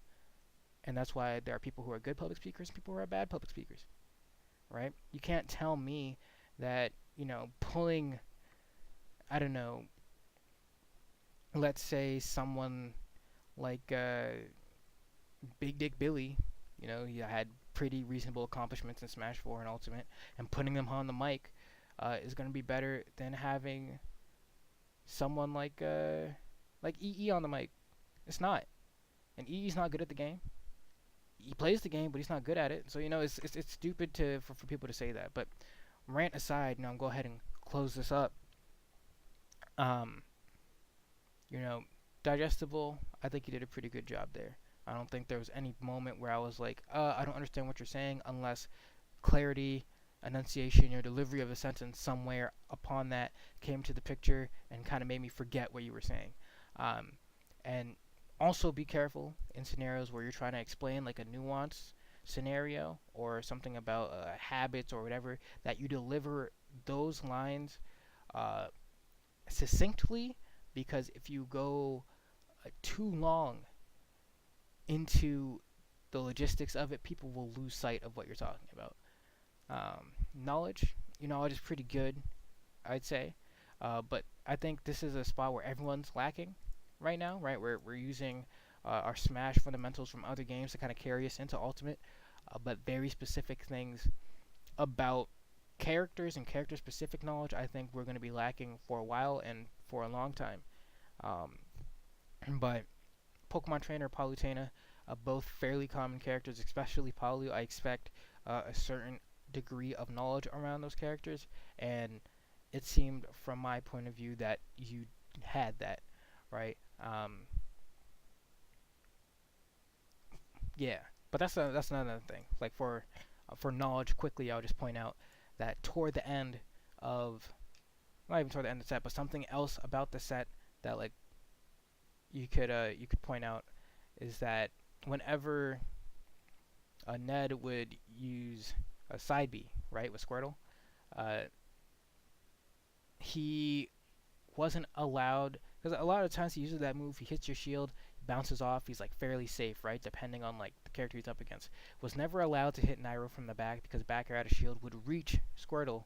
and that's why there are people who are good public speakers and people who are bad public speakers, right? You can't tell me that, pulling, I don't know, let's say someone like Big Dick Billy, he had pretty reasonable accomplishments in Smash 4 and Ultimate, and putting them on the mic is going to be better than having someone like EE on the mic. It's not. And EE's not good at the game. He plays the game, but he's not good at it. So, it's stupid for people to say that. But rant aside, I'll go ahead and close this up. Digestible, I think you did a pretty good job there. I don't think there was any moment where I was like, I don't understand what you're saying, unless clarity, enunciation, your delivery of a sentence somewhere upon that came to the picture and kind of made me forget what you were saying. And also be careful in scenarios where you're trying to explain like a nuanced scenario or something about habits or whatever, that you deliver those lines succinctly, because if you go too long into the logistics of it, people will lose sight of what you're talking about. Knowledge is pretty good, I'd say, but I think this is a spot where everyone's lacking right now, right? We're using our Smash fundamentals from other games to kind of carry us into Ultimate, but very specific things about characters and character-specific knowledge, I think we're going to be lacking for a while and for a long time. But Pokemon Trainer, Palutena, both fairly common characters, especially Palu. I expect a certain degree of knowledge around those characters, and it seemed from my point of view that you had that, right? Yeah, but that's another thing. Like for knowledge, quickly, I'll just point out that toward the end of, not even toward the end of the set, but something else about the set that like you could point out is that whenever Ned would use a side B, right, with Squirtle, he wasn't allowed, because a lot of times he uses that move, he hits your shield, bounces off, he's like fairly safe, right, depending on like the character he's up against. Was never allowed to hit Nairo from the back because back air out of shield would reach Squirtle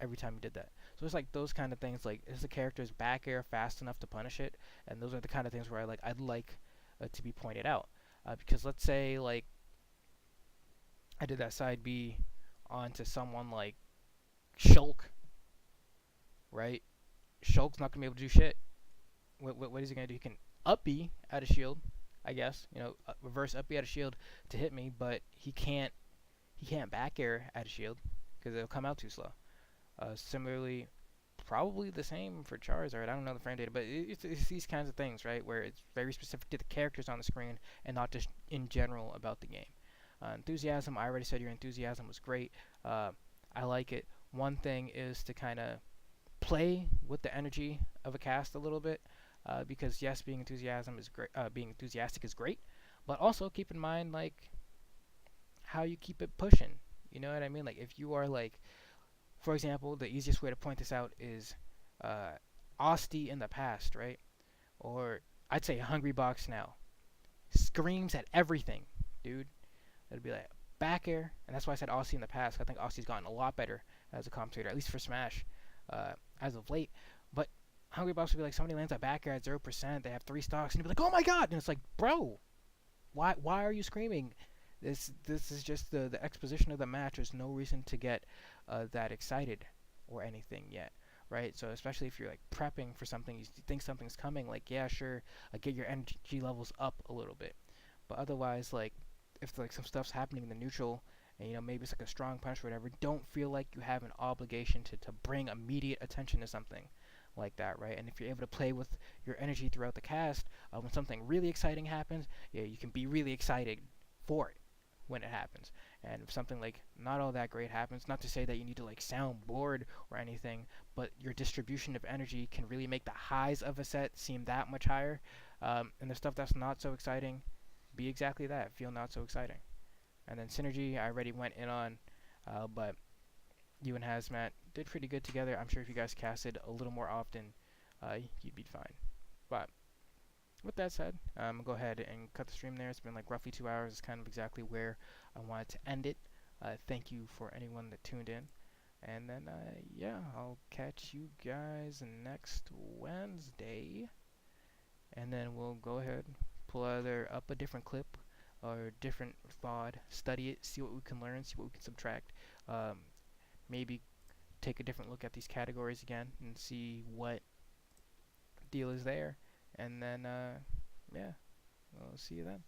every time he did that. So it's like those kind of things, like, is the character's back air fast enough to punish it? And those are the kind of things where I'd like to be pointed out. Because let's say like I did that side B onto someone like Shulk, right? Shulk's not gonna be able to do shit. What is he gonna do? He can up B out of shield, I guess. Reverse up B out of shield to hit me, but he can't back air out of shield because it'll come out too slow. Similarly, probably the same for Charizard. I don't know the frame data, but it's these kinds of things, right, where it's very specific to the characters on the screen and not just in general about the game. Enthusiasm, I already said your enthusiasm was great. I like it. One thing is to kind of play with the energy of a cast a little bit, because yes, being enthusiastic is great, but also keep in mind like how you keep it pushing. You know what I mean? Like if you are like, for example, the easiest way to point this out is Asti in the past, right? Or I'd say Hungry Box now. Screams at everything, dude. It'd be like back air, and that's why I said Asti in the past. I think Asti's gotten a lot better as a commentator, at least for Smash, as of late. But Hungry Box would be like, somebody lands a back air at 0%, they have 3 stocks, and you'd be like, oh my god! And it's like, bro, why are you screaming? This is just the exposition of the match. There's no reason to get that excited or anything yet, right? So especially if you're like prepping for something, you think something's coming, like yeah, sure, get your energy levels up a little bit. But otherwise, like if like some stuff's happening in the neutral, and maybe it's like a strong punch or whatever, don't feel like you have an obligation to bring immediate attention to something. like that, right? And if you're able to play with your energy throughout the cast, when something really exciting happens, yeah, you can be really excited for it when it happens. And if something like not all that great happens, not to say that you need to like sound bored or anything, but your distribution of energy can really make the highs of a set seem that much higher. And the stuff that's not so exciting, be exactly that, feel not so exciting. And then Synergy, I already went in on, but you and Hazmat did pretty good together. I'm sure if you guys casted a little more often, you'd be fine. But with that said, I'm going to go ahead and cut the stream there. It's been like roughly 2 hours. It's kind of exactly where I wanted to end it. Thank you for anyone that tuned in. And then, yeah, I'll catch you guys next Wednesday. And then we'll go ahead, pull either up a different clip or different VOD, study it, see what we can learn, see what we can subtract. Maybe take a different look at these categories again and see what deal is there. And then, yeah, I'll see you then.